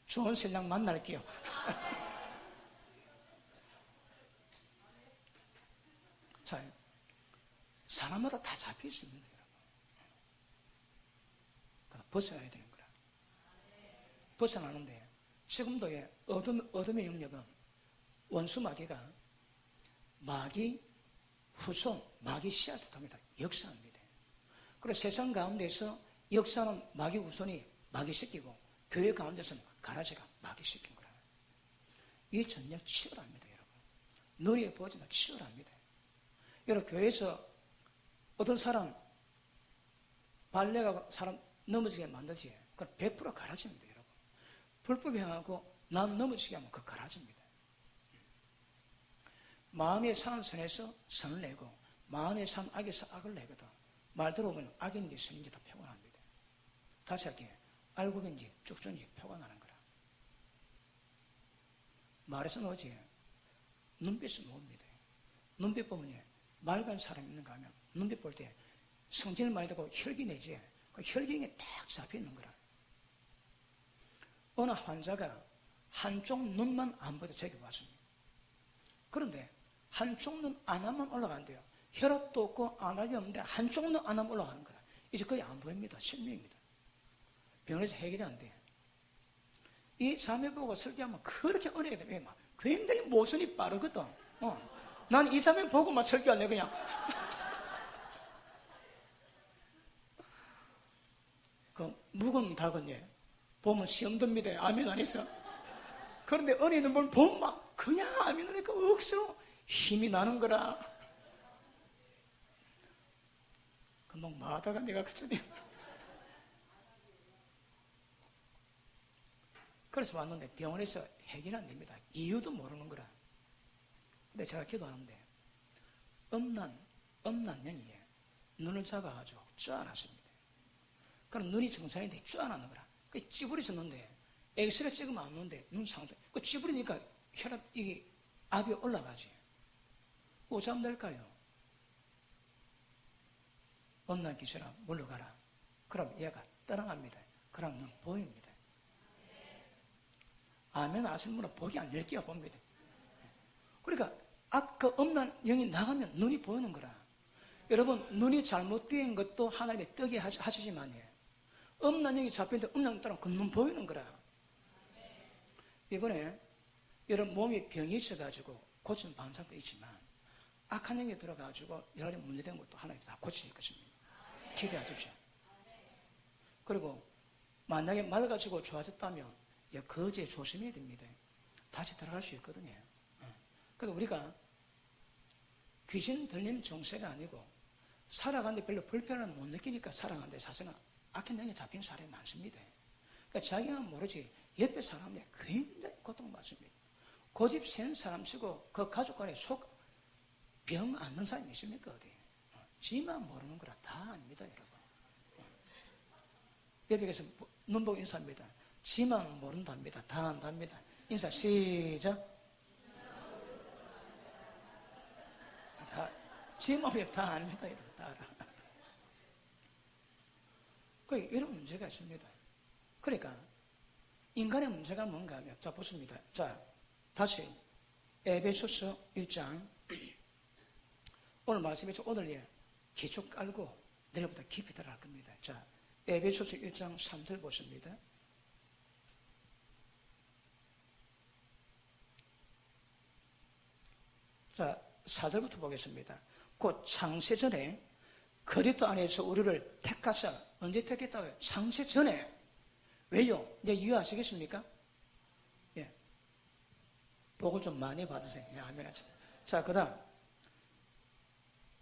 B: 좋은 신랑 만날게요. 자, 사람마다 다 잡혀 있습니다, 여러분. 그러니까 벗어나야 되는 거라. 벗어나는데 지금도 어둠의 영역은 원수 마귀가 마귀 후손, 마귀 씨앗을 통해서 역사합니다. 그래서 세상 가운데서 역사는 마귀 후손이 마귀시키고 교회 가운데서는 가라지가 마귀시킨 거라. 이 전쟁 치열합니다, 여러분. 눈에 보지만 치열합니다. 여러분, 교회에서 어떤 사람 발레가 사람 넘어지게 만들지, 그건 100% 가라집니다, 여러분. 불법이 행하고 남 넘어지게 하면 그 가라집니다. 마음에 상한 선에서 선을 내고 마음에 상한 악에서 악을 내거든. 말 들어보면 악인지 선인지 다 표가 납니다. 다시 할게요. 알곡인지 쭉준지 표가 나는 거라. 말에서 나오지 눈빛은 뭡니다. 눈빛 보면 맑은 사람이 있는가 하면 눈빛 볼 때 성질을 많이 듣고 혈기 내지, 그 혈기에 딱 잡혀 있는 거라. 어느 환자가 한쪽 눈만 안 보도 저기 왔습니다. 그런데 한쪽 눈 안 하면 올라간대요. 혈압도 없고 안압이 없는데 한쪽 눈 안 하면 올라가는 거라. 이제 거의 안 보입니다. 실명입니다. 병원에서 해결이 안 돼. 이 자매 보고 설교하면 그렇게 은혜가 돼. 굉장히 모순이 빠르거든. 난 이 자매 보고만 설교할래 그냥. 그 묵은 닭은 예, 보면 시험 듭니다. 아멘 안 했어? 그런데 은혜 있는 분 보면 막 그냥 아멘 하니까 억수로 힘이 나는 거라. 금방 마다가 내가 그쳤네. 그래서 왔는데 병원에서 해결이 안 됩니다. 이유도 모르는 거라. 근데 제가 기도하는데 음란 년이 눈을 잡아가지고 쪼아놨습니다. 그럼 눈이 정상인데 쪼아놨는 거라. 그 찌부러졌는데 엑스레이 찍으면 안 오는데 눈 상태. 그 찌부리니까 혈압 이게 압이 올라가지. 어쩌면 될까요? 음란 기술아 물러가라. 그럼 얘가 떠나갑니다. 그럼 눈 보입니다. 아멘 아시는 분은 복이 안 될게요 봅니다. 그러니까 아까 음란 영이 나가면 눈이 보이는 거라. 여러분 눈이 잘못된 것도 하나님의 떡이 하시지만요. 음란 영이 잡히는데 음란 따라 그 눈 보이는 거라. 이번에 여러분 몸에 병이 있어가지고 고치는 방법도 있지만 악한 영이 들어가지고 여러 가지 문제된 것도 하나님 다 고치실 것입니다. 기대하십시오. 그리고 만약에 맞아가지고 좋아졌다면 거지에 조심해야 됩니다. 다시 들어갈 수 있거든요. 그래서 우리가 귀신 들린 정세가 아니고 살아가는데 별로 불편함을 못 느끼니까 살아가는데 사실은 악한 영에 잡힌 사람이 많습니다. 그러니까 자기가 모르지 옆에 사람이 굉장히 고통받습니다. 고집 센 사람 치고 그 가족 간에 속 병 앓는 사람이 있습니까? 어디? 지만 모르는 거라 다 압니다, 여러분. 옆에 계서 눈 보고 인사합니다. 지만 모른답니다. 다 안답니다. 인사 시작. 다 지만 다 압니다. 여러분 다 알아. 이런 문제가 있습니다. 그러니까 인간의 문제가 뭔가 하면 자 보십니다. 자 다시 에베소서 1장 오늘 말씀에서 오늘 기초 깔고 내일부터 깊이 들어갈 겁니다. 자 에베소서 1장 3절 보십니다. 자 4절부터 보겠습니다. 곧 창세전에 그리스도 안에서 우리를 택하사 언제 택했다고요? 창세전에. 왜요? 이제 이해하시겠습니까? 예. 복을 좀 많이 받으세요. 예, 아멘. 자, 그 다음.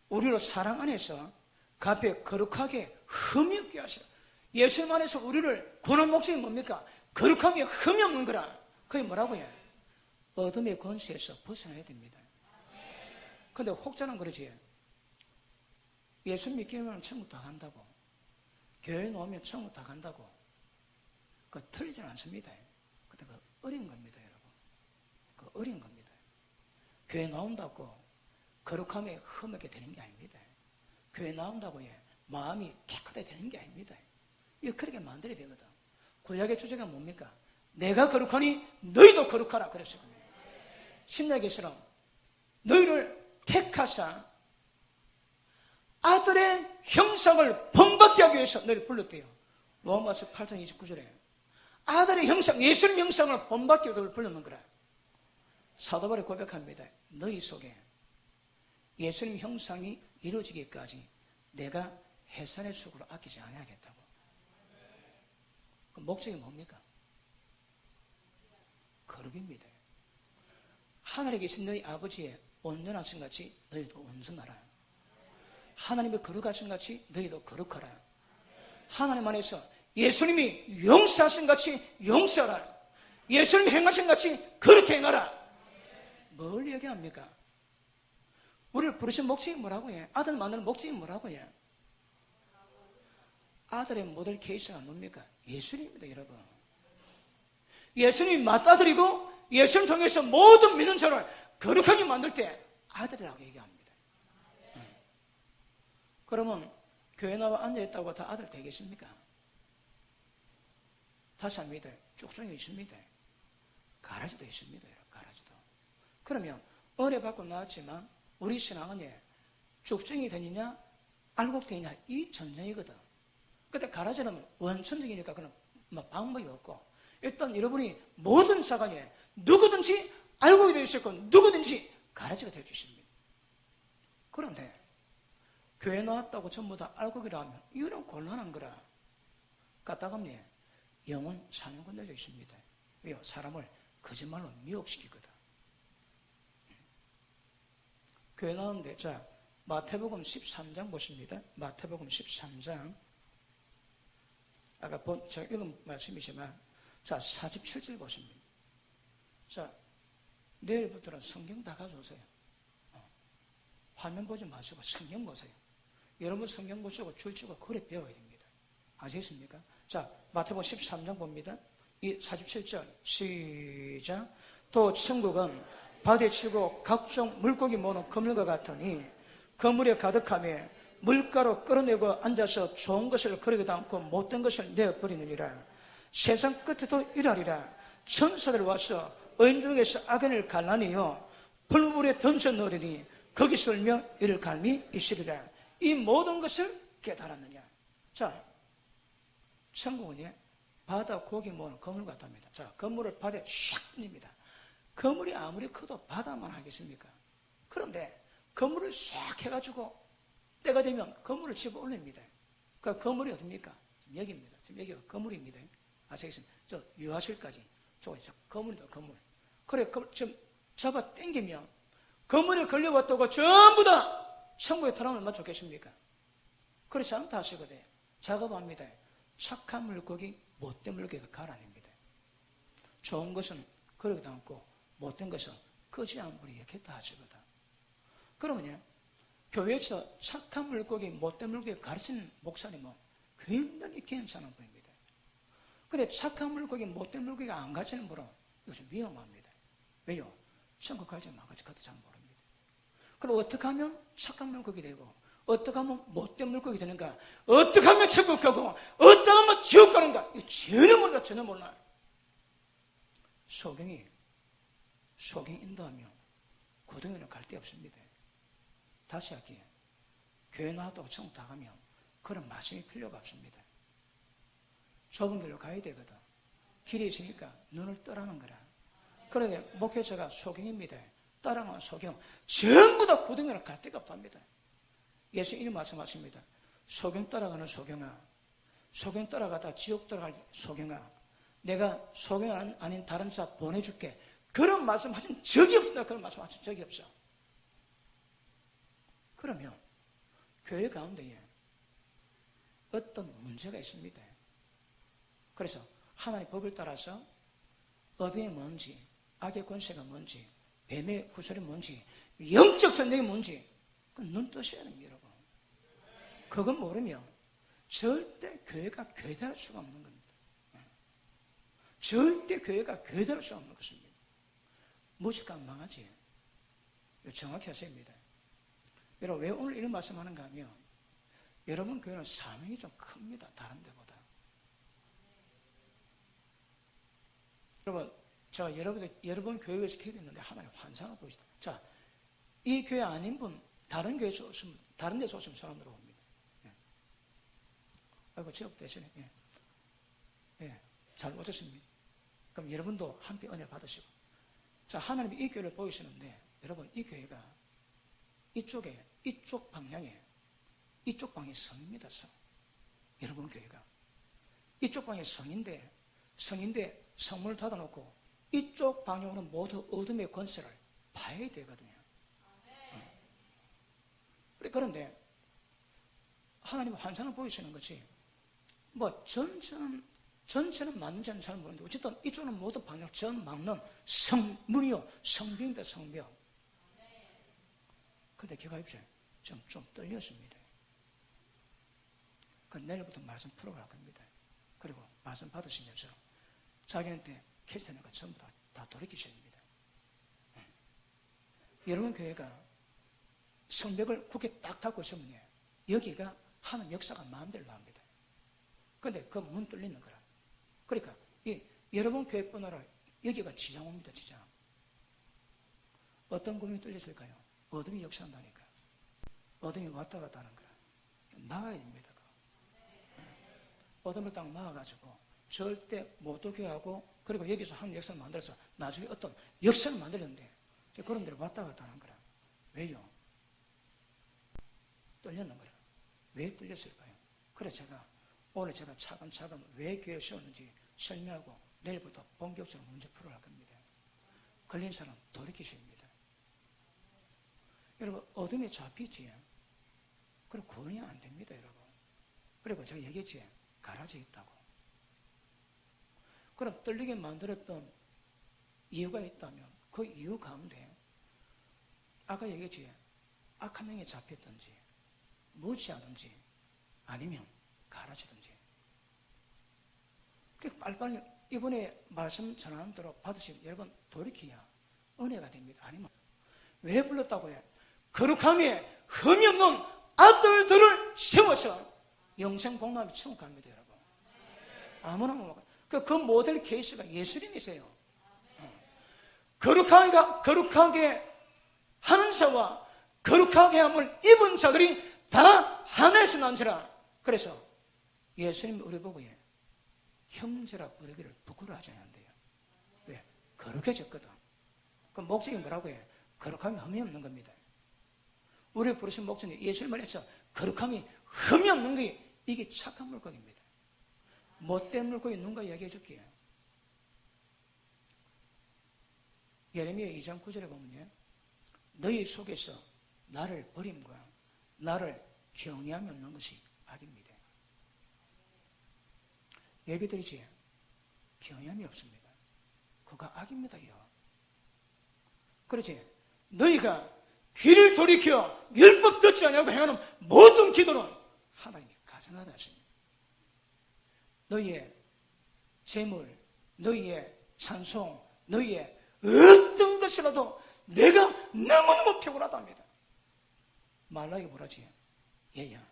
B: 우리를 사랑 안에서 그 앞에 거룩하게 흠이 없게 하시라. 예수님 안에서 우리를 구원 목적이 뭡니까? 거룩하게 흠이 없는 거라. 그게 뭐라고요? 어둠의 권세에서 벗어나야 됩니다. 근데 혹자는 그러지. 예수 믿기면 천국 다 간다고. 교회 나오면 천국 다 간다고. 그거 틀리진 않습니다. 근데 그 어린 겁니다, 여러분. 그 어린 겁니다. 교회 나온다고 거룩함에 흠없게 되는 게 아닙니다. 교회 나온다고 마음이 깨끗하게 되는 게 아닙니다. 이거 그렇게 만들어야 되거든. 구약의 주제가 뭡니까? 내가 거룩하니 너희도 거룩하라 그랬어요. 신약에서는 너희를 택하사 아들의 형상을 본받게 하기 위해서 너희를 불렀대요. 로마서 8장 29절에 아들의 형상, 예수님 형상을 본받게 하기 위해서 불렀는 거라. 사도 바울이 고백합니다. 너희 속에 예수님 형상이 이루어지기까지 내가 해산의 축으로 아끼지 않아야겠다고. 그 목적이 뭡니까? 거룩입니다. 하늘에 계신 너희 아버지의 온전하신 같이 너희도 온전하라. 하나님의 거룩하신 같이 너희도 거룩하라. 하나님 안에서 예수님이 용서하신 같이 용서하라. 예수님이 행하신 같이 그렇게 행하라. 뭘 얘기합니까? 우리를 부르신 목적이 뭐라고 해? 아들 만드는 목적이 뭐라고 해? 아들의 모델 케이스가 뭡니까? 예수님입니다, 여러분. 예수님이 맞다드리고 예수님 통해서 모든 믿는 자를 거룩하게 만들 때 아들이라고 얘기합니다. 그러면 교회 나와 앉아있다고 다 아들 되겠습니까? 다시 합니다. 쭉중에 있습니다. 가라지도 있습니다. 가라지도. 그러면 은혜 받고 나왔지만 우리 신앙은 쭉중이 되느냐 알곡되느냐 이 전쟁이거든. 근데 가라지는 원천적이니까 그런 방법이 없고, 일단 여러분이 모든 사관에 누구든지 알곡이 될 수 있고 누구든지 가라지가 될 수 있습니다. 그런데 교회 나왔다고 전부 다 알곡이라 하면 이런 곤란한 거라 까딱합니다. 영혼 사냥꾼 되어 있습니다. 왜요? 사람을 거짓말로 미혹시키거든. 교회 나왔는데, 자, 마태복음 13장 보십니다. 마태복음 13장. 아까 제가 읽은 말씀이지만, 자, 47절 보십니다. 자, 내일부터는 성경 다 가져오세요. 화면 보지 마시고 성경 보세요. 여러분 성경 보시고 줄치고 그래 배워야 됩니다. 아시겠습니까? 자, 마태복음 13장 봅니다. 이 47절 시작. 또 천국은 바다에 치고 각종 물고기 모는 그물과 같으니 그물에 가득하며 물가로 끌어내고 앉아서 좋은 것을 거르기도 않고 못된 것을 내어버리느니라. 세상 끝에도 이러하리라. 천사들 와서 의인 중에서 악인을 갈라내어 불물에 던져 넣으리니 거기서 울며 이를 갈미 있으리라. 이 모든 것을 깨달았느냐. 자, 천국은 바다 고기 모는 그물 같답니다. 자, 그물을 바다에 샥 냅니다. 그물이 아무리 커도 바다만 하겠습니까? 그런데 그물을 싹 해가지고 때가 되면 그물을 집어 올립니다. 그 그물이 어딥니까? 지금 여기입니다. 지금 여기가 그물입니다. 아시겠습니까? 저 유아실까지 저거 그물이다, 그물. 그래, 지금 잡아 당기면 그물에 걸려왔다고 전부 다 천국에 들어가면 얼마나 좋겠습니까? 그렇지 않다 하시거든요. 작업합니다. 착한 물고기, 못된 물고기가 갈아냅니다. 좋은 것은 그러기도 않고 못된 것은 거지한 물이 이렇게 다 하시거든. 그러면요, 교회에서 착한 물고기, 못된 물고기 가르치는 목사님은 굉장히 괜찮은 분입니다. 근데 착한 물고기, 못된 물고기가 안 가르치는 분은 이것은 위험합니다. 왜요? 천국 갈지 나갈지 그것도 잘 모릅니다. 그럼 어떻게 하면 착한 물고기 되고 어떻게 하면 못된 물고기 되는가? 어떻게 하면 천국 가고 어떻게 하면 지옥 가는가? 이거 전혀 몰라, 전혀 몰라. 소경 인도하면 고등에는 갈 데 없습니다. 다시 할게요. 교회 나왔다고 천국 다 가면 그런 말씀이 필요가 없습니다. 좁은 길로 가야 되거든. 길이 있으니까 눈을 떠라는 거라. 그런데 목회자가 소경입니다. 따라가는 소경. 전부 다 고등에는 갈 데가 없답니다. 예수 이런 말씀하십니다. 소경 따라가는 소경아, 소경 따라가다 지옥 들어갈 소경아, 내가 소경 아닌 다른 자 보내줄게. 그런 말씀 하신 적이 없습니다. 그런 말씀 하신 적이 없어. 그러면 교회 가운데에 어떤 문제가 있습니다. 그래서 하나님의 법을 따라서 어둠이 뭔지, 악의 권세가 뭔지, 뱀의 구설이 뭔지, 영적 전쟁이 뭔지 그건 눈 뜨셔야 됩니다, 여러분. 그건 모르면 절대 교회가 교회될 수가 없는 겁니다. 절대 교회가 교회될 수가 없는 것입니다. 무식하면 망하지. 정확히 하셔야 합니다. 여러분, 왜 오늘 이런 말씀하는가 하면 여러분 교회는 사명이 좀 큽니다. 다른 데보다. 여러분, 제가 여러분 교회에서 기도했는데 하나님 환상을 보이시다. 자, 이 교회 아닌 분 다른 교회에서 오시면, 다른 데서 오시면 손 들어옵니다. 예. 아이고, 취업 되시네. 예. 예. 잘 오셨습니다. 그럼 여러분도 함께 은혜 받으시고 자, 하나님이 이 교회를 보이시는데, 여러분, 이 교회가 이쪽 방향에, 이쪽 방이 성입니다, 성. 여러분 교회가. 이쪽 방이 성인데, 성문을 닫아놓고, 이쪽 방향으로 모두 어둠의 권세를 봐야 되거든요. 그런데, 하나님은 환상을 보이시는 것이, 뭐, 전체는 맞는지는 잘 모르는데, 어쨌든 이쪽은 모두 방향 전 막는 성문이요. 성벽이다, 성벽. 근데 기가입시오. 좀 떨렸습니다. 그 내일부터 말씀 풀어갈 겁니다. 그리고 말씀 받으시면서 자기한테 캐스터는 거 전부 다 돌이키셔야 됩니다. 여러분 교회가 성벽을 굳게 딱 닫고 있으면 여기가 하는 역사가 마음대로 합니다. 그런데 그 문 뚫리는 거라. 그러니까 여러분 교회뿐 아니라 여기가 지장입니다. 지장. 어떤 구멍이 뚫렸을까요? 어둠이 역사한다니까. 어둠이 왔다 갔다 하는 거라. 막아야 됩니다. 어둠을 딱 막아가지고 절대 못 오게 하고, 그리고 여기서 한 역사를 만들어서 나중에 어떤 역사를 만들었는데 그런 데로 왔다 갔다 하는 거라. 왜요? 뚫렸는 거라. 왜 뚫렸을까요? 그래서 오늘 제가 차근차근 왜 교회 세웠는지 설명하고 내일부터 본격적으로 문제 풀어갈 겁니다. 걸린 사람 돌이키셔야 합니다. 여러분, 어둠에 잡히지. 그리고 구원이 안 됩니다, 여러분. 그리고 제가 얘기했지. 가라지 있다고. 그럼 떨리게 만들었던 이유가 있다면 그 이유 가운데 아까 얘기했지. 악한 명에 잡혔든지 무지하든지 아니면 가라지든지. 빨리빨리 이번에 말씀 전하는 대로 받으시면 여러분 돌이켜야 은혜가 됩니다. 아니면 왜 불렀다고 해? 거룩함에 흠이 없는 아들들을 세워서 영생 복락에 천국합니다, 여러분. 아무나 못 먹어요. 그 모델 케이스가 예수님이세요. 거룩하게 하는 자와 거룩하게 함을 입은 자들이 다 하나에서 난지라. 그래서 예수님이 우리 보고 형제라 부르기를 부끄러워하지 않는데요. 왜? 거룩해졌거든. 그 목적이 뭐라고 해? 거룩함이 흠이 없는 겁니다. 우리 부르신 목적이 예수님을 해서 거룩함이 흠이 없는 게 이게 착한 물고기입니다. 못된 물고기 누군가 이야기해 줄게요. 예레미야 2장 9절에 보면 너희 속에서 나를 버림과 나를 경외함이 없는 것이 악입니다. 예배드리지 경외함이 없습니다. 그거 악입니다요. 그렇지? 너희가 귀를 돌이켜 율법 듣지 않냐고 행하는 모든 기도는 하나님이 가증하다 하십니다. 너희의 재물, 너희의 찬송, 너희의 어떤 것이라도 내가 너무너무 피곤하답니다. 말라기 뭐라지? 얘야.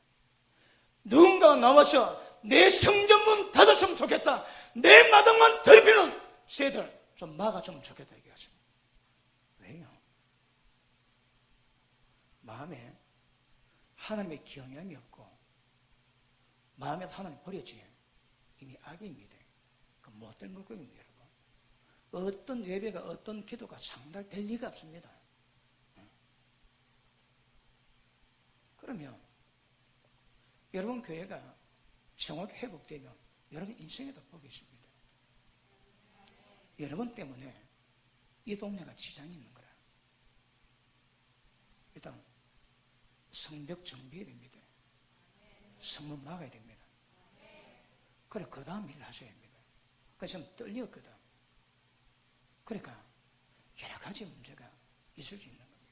B: 누군가 나와서 내 성전문 닫았으면 좋겠다. 내 마당만 더럽히는 새들 좀 막아주면 좋겠다 얘기하십니다. 왜요? 마음에 하나님의 경외함이 없고 마음에 하나님 버렸지. 이미 악입니다. 그 못된 물고기입니다, 여러분. 어떤 예배가 어떤 기도가 상달될 리가 없습니다. 그러면 여러분 교회가 정확히 회복되면 여러분 인생에도 복이 있습니다. 여러분 때문에 이 동네가 지장이 있는 거라. 일단 성벽 정비해야 됩니다. 성문 막아야 됩니다. 그래, 그 다음 일을 하셔야 합니다. 그래서 좀 떨렸거든. 그러니까 여러 가지 문제가 있을 수 있는 겁니다.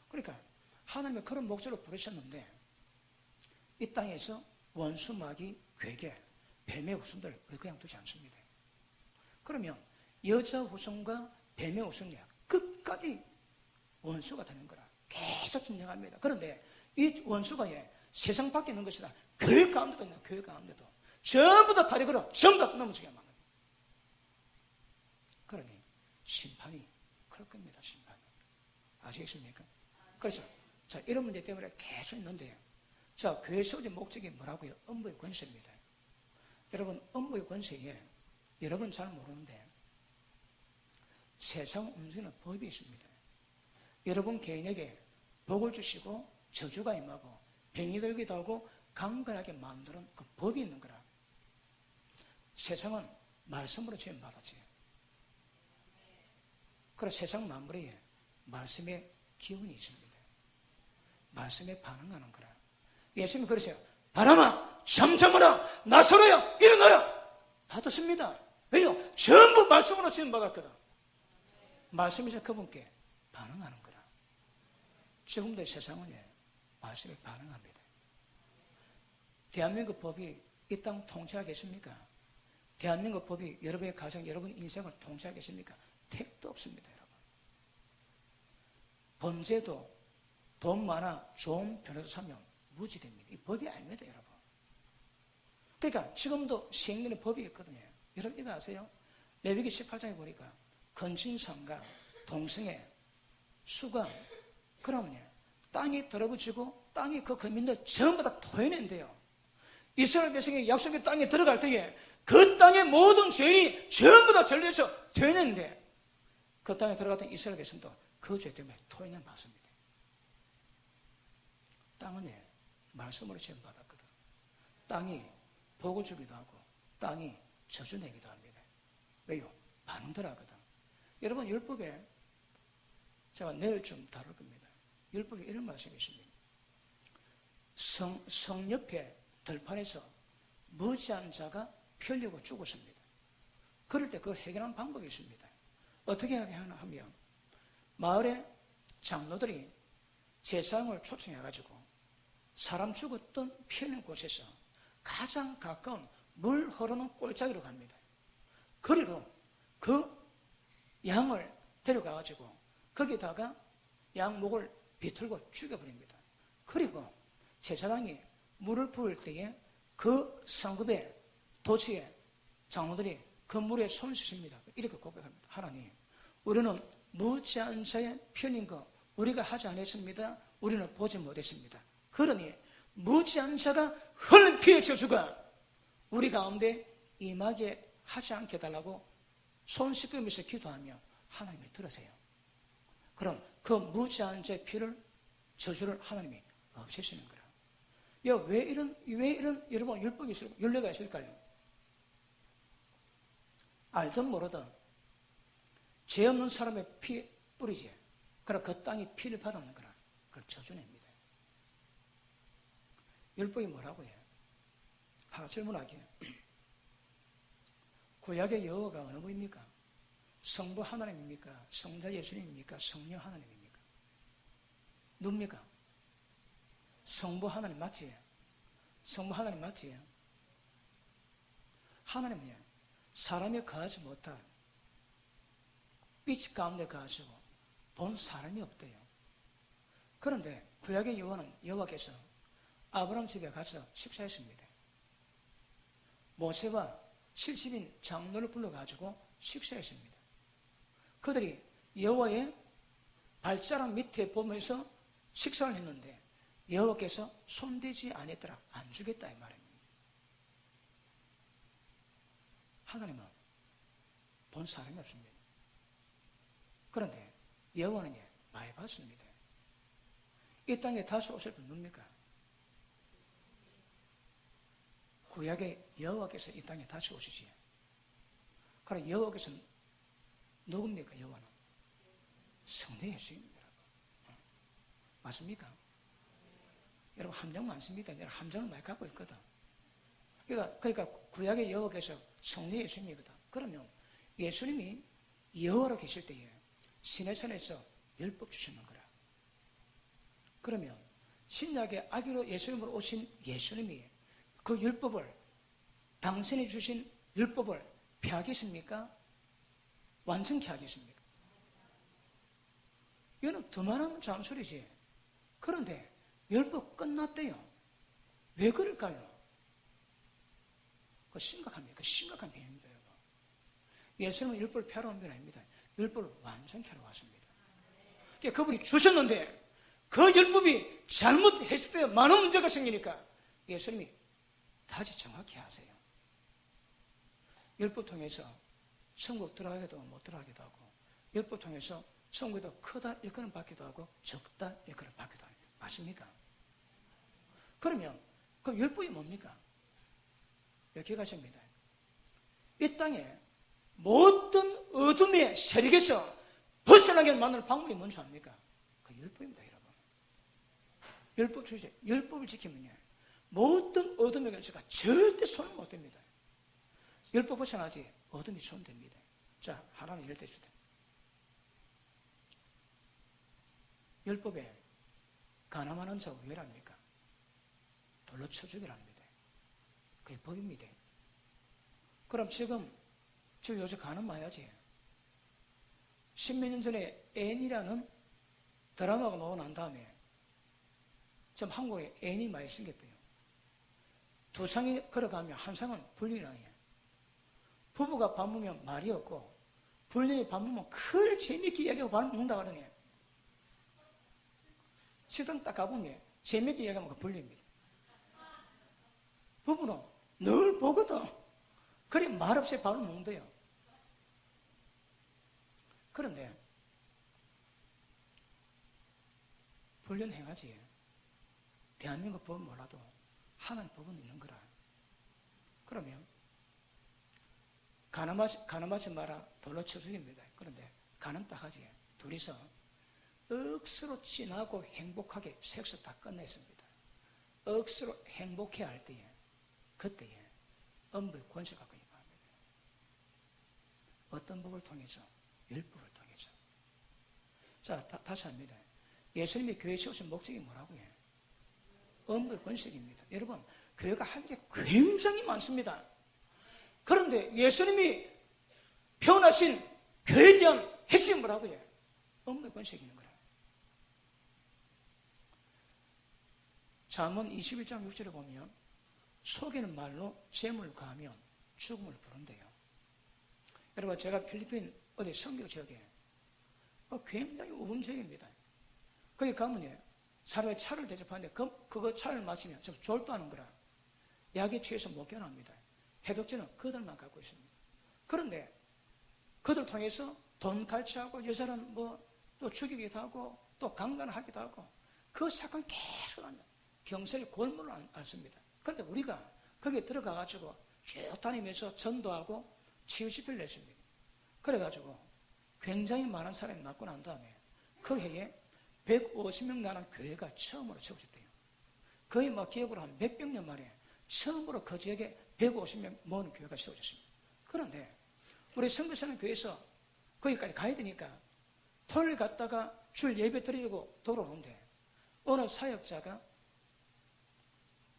B: 그러니까 하나님의 그런 목적으로 부르셨는데 이 땅에서 원수, 마귀, 괴계, 뱀의 후손들 우리 그냥 두지 않습니다. 그러면 여자 후손과 뱀의 후손이 끝까지 원수가 되는 거라 계속 증명합니다. 그런데 이 원수가 세상 밖에 있는 것이다. 교회 가운데도 있는 교회 가운데도 전부 다 다리 걸어 전부 다 넘어지게 막아요. 그러니 심판이 그럴 겁니다. 심판이. 아시겠습니까? 그래서 자, 이런 문제 때문에 계속 있는데 자, 교회 세워진 목적이 뭐라고요? 업무의 권세입니다. 여러분, 업무의 권세에 여러분 잘 모르는데 세상 움직이는 법이 있습니다. 여러분 개인에게 복을 주시고 저주가 임하고 병이 들기도 하고 강건하게 만드는 그 법이 있는 거라. 세상은 말씀으로 지음받았지. 그래서 세상 만물에 말씀의 기운이 있습니다. 말씀에 반응하는 거라. 예수님이 그러세요. 바람아, 잠잠하라, 나서로야, 일어나라. 다 듣습니다. 왜요? 전부 말씀으로 지음받았거든. 말씀이 이제 그분께 반응하는 거라. 지금도 세상은 말씀에 반응합니다. 대한민국 법이 이 땅 통치하겠습니까? 대한민국 법이 여러분의 가정, 여러분 인생을 통치하겠습니까? 택도 없습니다, 여러분. 범죄도 돈 많아 좋은 변호사 사면 무지됩니다. 이 법이 아닙니다, 여러분. 그러니까 지금도 시행되는 법이 있거든요. 여러분 이거 아세요? 레위기 18장에 보니까 건진상과 동성애, 수강, 그러면요 땅이 더러워지고 땅이 그 거민들 전부 다 토해낸대요. 이스라엘 백성이 약속의 땅에 들어갈 때에 그 땅의 모든 죄인이 전부 다 전리해서 토해내는데 그 땅에 들어갔던 이스라엘 백성도 그 죄 때문에 토해내 맞습니다. 땅은 말씀으로 지음받았거든. 땅이 복을 주기도 하고 땅이 저주 내기도 합니다. 왜요? 반응들 하거든. 여러분 율법에 제가 내일 좀 다룰 겁니다. 율법에 이런 말씀이 있습니다. 성 옆에 들판에서 무지한 자가 펴려고 죽었습니다. 그럴 때 그걸 해결하는 방법이 있습니다. 어떻게 하냐 하면 마을의 장로들이 제사장을 초청해가지고 사람 죽었던 피하는 곳에서 가장 가까운 물 흐르는 꼴짜기로 갑니다. 그리고 그 양을 데려가가지고 거기다가 양 목을 비틀고 죽여버립니다. 그리고 제사장이 물을 부을 때에 그 성급에 도시에 장로들이 그 물에 손을 씻습니다. 이렇게 고백합니다. 하나님, 우리는 무지한 자의 편인 거 우리가 하지 않았습니다. 우리는 보지 못했습니다. 그러니 무지한 자가 흘린 피의 저주가 우리 가운데 임하게 하지 않게 달라고 손 씻으면서 기도하며 하나님이 들으세요. 그럼 그 무지한 자의 피를 저주를 하나님이 없애시는 거라. 왜 이런 여러분 율법이 있을까요? 윤례가 있을까요? 알든 모르든 죄 없는 사람의 피 뿌리지. 그럼 그 땅이 피를 받았는 거라. 그걸 저주냅니다. 율법이 뭐라고 해요? 하나 질문하게요. 구약의 여호와가 어느 분입니까? 성부 하나님입니까? 성자 예수님입니까? 성령 하나님입니까? 누굽니까? 성부 하나님 맞지? 성부 하나님 맞지? 하나님은요, 사람이 거하지 못할 빛 가운데 거하시고 본 사람이 없대요. 그런데 구약의 여호와께서 아브라함 집에 가서 식사했습니다. 모세와 70인 장로를 불러가지고 식사했습니다. 그들이 여호와의 발자락 밑에 보면서 식사를 했는데 여호와께서 손대지 않았더라. 안 주겠다 이 말입니다. 하나님은 본 사람이 없습니다. 그런데 여호와는 많이 봤습니다. 이 땅에 다시 오실 분 누굽니까? 구약의 여호와께서 이 땅에 다시 오시지. 그럼 여호와께서 누굽니까? 여호와는 성령 예수입니다. 맞습니까? 여러분 함정 많습니다. 여러분 함정을 많이 갖고 있거든. 그러니까 구약의 여호와께서 성령 예수님이거든. 그러면 예수님이 여호와로 계실 때에 시내산에서 율법 주시는 거라. 그러면 신약의 아기로 예수님으로 오신 예수님이 그 율법을 당신이 주신 율법을 폐하겠습니까? 완전케 하겠습니까? 이거는 두말하면 잔소리지. 그런데 율법 끝났대요. 왜 그럴까요? 그 심각합니다. 그 심각한 비밀입니다. 여러분. 예수님은 율법을 폐하러 온 게 아닙니다. 율법을 완전케 하러 왔습니다. 그러니까 그분이 주셨는데 그 율법이 잘못했을 때 많은 문제가 생기니까 예수님이 다시 정확히 하세요. 율법 통해서 천국 들어가기도 하고 못 들어가기도 하고 율법 통해서 천국에도 크다 일컬음 받기도 하고 적다 일컬음 받기도 합니다. 맞습니까? 그러면 그 율법이 뭡니까? 이렇게 가십니다. 이 땅에 모든 어둠의 세력에서 벗어나게 만드는 방법이 뭔지 압니까? 그 율법입니다, 여러분. 율법 주제, 율법을 지키면요, 모든 어둠의 근처가 절대 손을 못 댑니다. 율법 벗어나지 어둠이 손댑니다. 자, 하나는 예를 듭시다. 율법에 가늠하는 자가 왜랍니까? 돌로 쳐 죽이랍니다. 그게 법입니다. 그럼 지금 요새 가늠해야지. 십몇 년 전에 앤이라는 드라마가 나오고 난 다음에 지금 한국에 앤이 많이 생겼대요. 두 상이 걸어가면 한 상은 불륜이에요. 부부가 밥 먹으면 말이 없고 불륜이 밥 먹으면 그래 재밌게 이야기하고 밥 먹는다 그러니 식당 딱 가보면 재밌게 이야기하면 그 불륜입니다. 부부는 늘 보거든. 그래 말없이 밥을 먹는데요. 그런데 불륜 행하지. 대한민국 법은 몰라도 하나님 법은 있는 거라. 그러면 가늠하지 마라 돌로 쳐 죽입니다. 그런데 가늠 딱 하지. 둘이서 억수로 진하고 행복하게 섹스 다 끝냈습니다. 억수로 행복해야 할 때에 그때에 엄부의 권세가 갖고 임합니다. 어떤 법을 통해서? 율법을 통해서. 자, 다시 합니다. 예수님이 교회 세우신 목적이 뭐라고요? 엄부의 권세입니다. 여러분, 교회가 할 게 굉장히 많습니다. 그런데 예수님이 표현하신 교회에 대한 핵심이 뭐라고요? 엄부의 권세가 있는 거예요. 잠언 21장 6절에 보면 속이는 말로 재물을 가하면 죽음을 부른대요. 여러분, 제가 필리핀 어디 선교 지역에 굉장히 우분 지역입니다. 거기 가면 사람의 차를 대접하는데 그거 차를 마시면 좀 졸도하는 거라. 약에 취해서 못 견합니다. 해독제는 그들만 갖고 있습니다. 그런데 그들 통해서 돈 갈취하고 여자는 또 죽이기도 하고 또 강간하기도 하고 그 사건 계속 합니다. 경찰이 골문을 앓습니다. 그런데 우리가 거기에 들어가가지고 쭉 다니면서 전도하고 치유 집회를 냈습니다. 그래가지고 굉장히 많은 사람이 낳고 난 다음에 그 해에 150명 나는 교회가 처음으로 세워졌대요. 거의 기업으로 한 몇백 년 만에 처음으로 그 지역에 150명 모은 교회가 세워졌습니다. 그런데 우리 선교사는 교회에서 거기까지 가야 되니까 토요일 갔다가 주일 예배 드리고 돌아오는데 어느 사역자가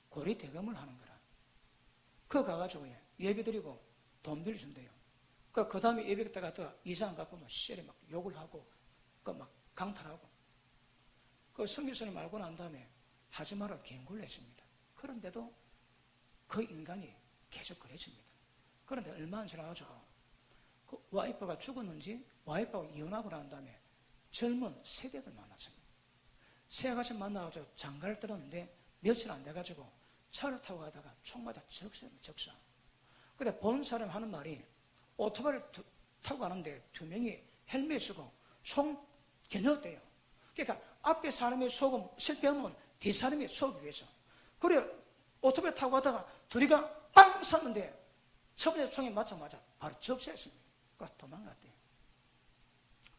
B: 고리 대금을 하는 거라. 그거 가가지고 예배 드리고 돈 빌려준대요. 그 다음에 예배 때 갔다가 이상 갖고 시절에 막 욕을 하고 막 강탈하고 그 선교사님 알고 난 다음에 하지 마라 경고를 했습니다. 그런데도 그 인간이 계속 그랬습니다. 그런데 얼마 안 지나가지고 그 와이프가 죽었는지 와이프하고 이혼하고 난 다음에 젊은 세대들 만났습니다. 세 아가씨 만나가지고 장가를 들었는데 며칠 안 돼가지고 차를 타고 가다가 총 맞아 적사. 근데 본 사람 하는 말이 오토바이를 타고 가는데 두 명이 헬멧 쓰고 총 겨누었대요. 그러니까 앞에 사람이 속으면 실패하면 뒤 사람이 속기 위해서. 그래 오토바이 타고 가다가 둘이가 빵 섰는데 첫 번째 총에 맞자마자 바로 적시했습니다. 그러니까 도망갔대요.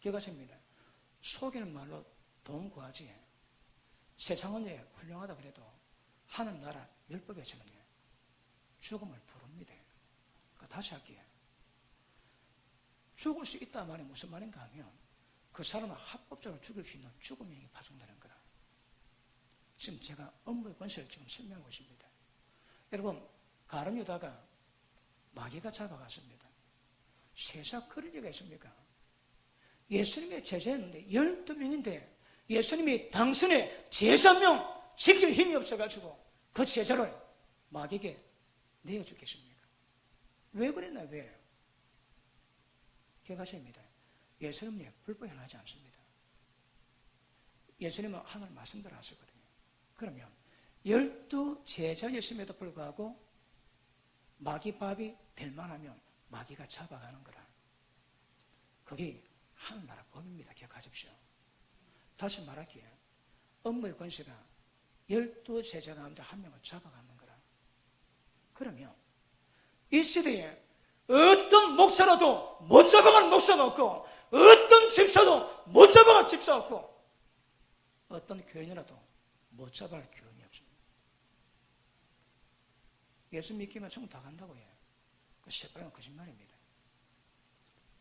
B: 기억하십니다. 속이는 말로 돈 구하지. 세상은 훌륭하다 그래도 하늘나라 율법에서는 죽음을 부릅니다. 그러니까 다시 할게요. 죽을 수 있다 말이 무슨 말인가 하면 그 사람을 합법적으로 죽일 수 있는 죽음형이 파송되는 거라. 지금 제가 업무의 권세를 지금 설명하고 있습니다. 여러분, 가룟유다가 마귀가 잡아갔습니다. 세상 그럴 리가 있습니까? 예수님의 제자였는데 12명인데 예수님이 당신의 제자 명 지킬 힘이 없어가지고 그 제자를 마귀에게 내어주겠습니까? 왜 그랬나? 왜? 기억하십니다. 예수님은 불법을 하지 않습니다. 예수님은 하늘 말씀대로 하시거든요. 그러면 12 제자였음에도 불구하고 마귀밥이 될 만하면 마귀가 잡아가는 거라. 그게 하늘나라 법입니다. 기억하십시오. 다시 말할게요. 업무의 권세가 12제자 가운데 한 명을 잡아가는 거라. 그러면 이 시대에 어떤 목사라도 못 잡아갈 목사가 없고, 어떤 집사도 못 잡아갈 집사 없고, 어떤 교인이라도 못 잡아갈 교인이 없습니다. 예수 믿기만 천국 다 간다고 해요. 그 새빨간 거짓말입니다.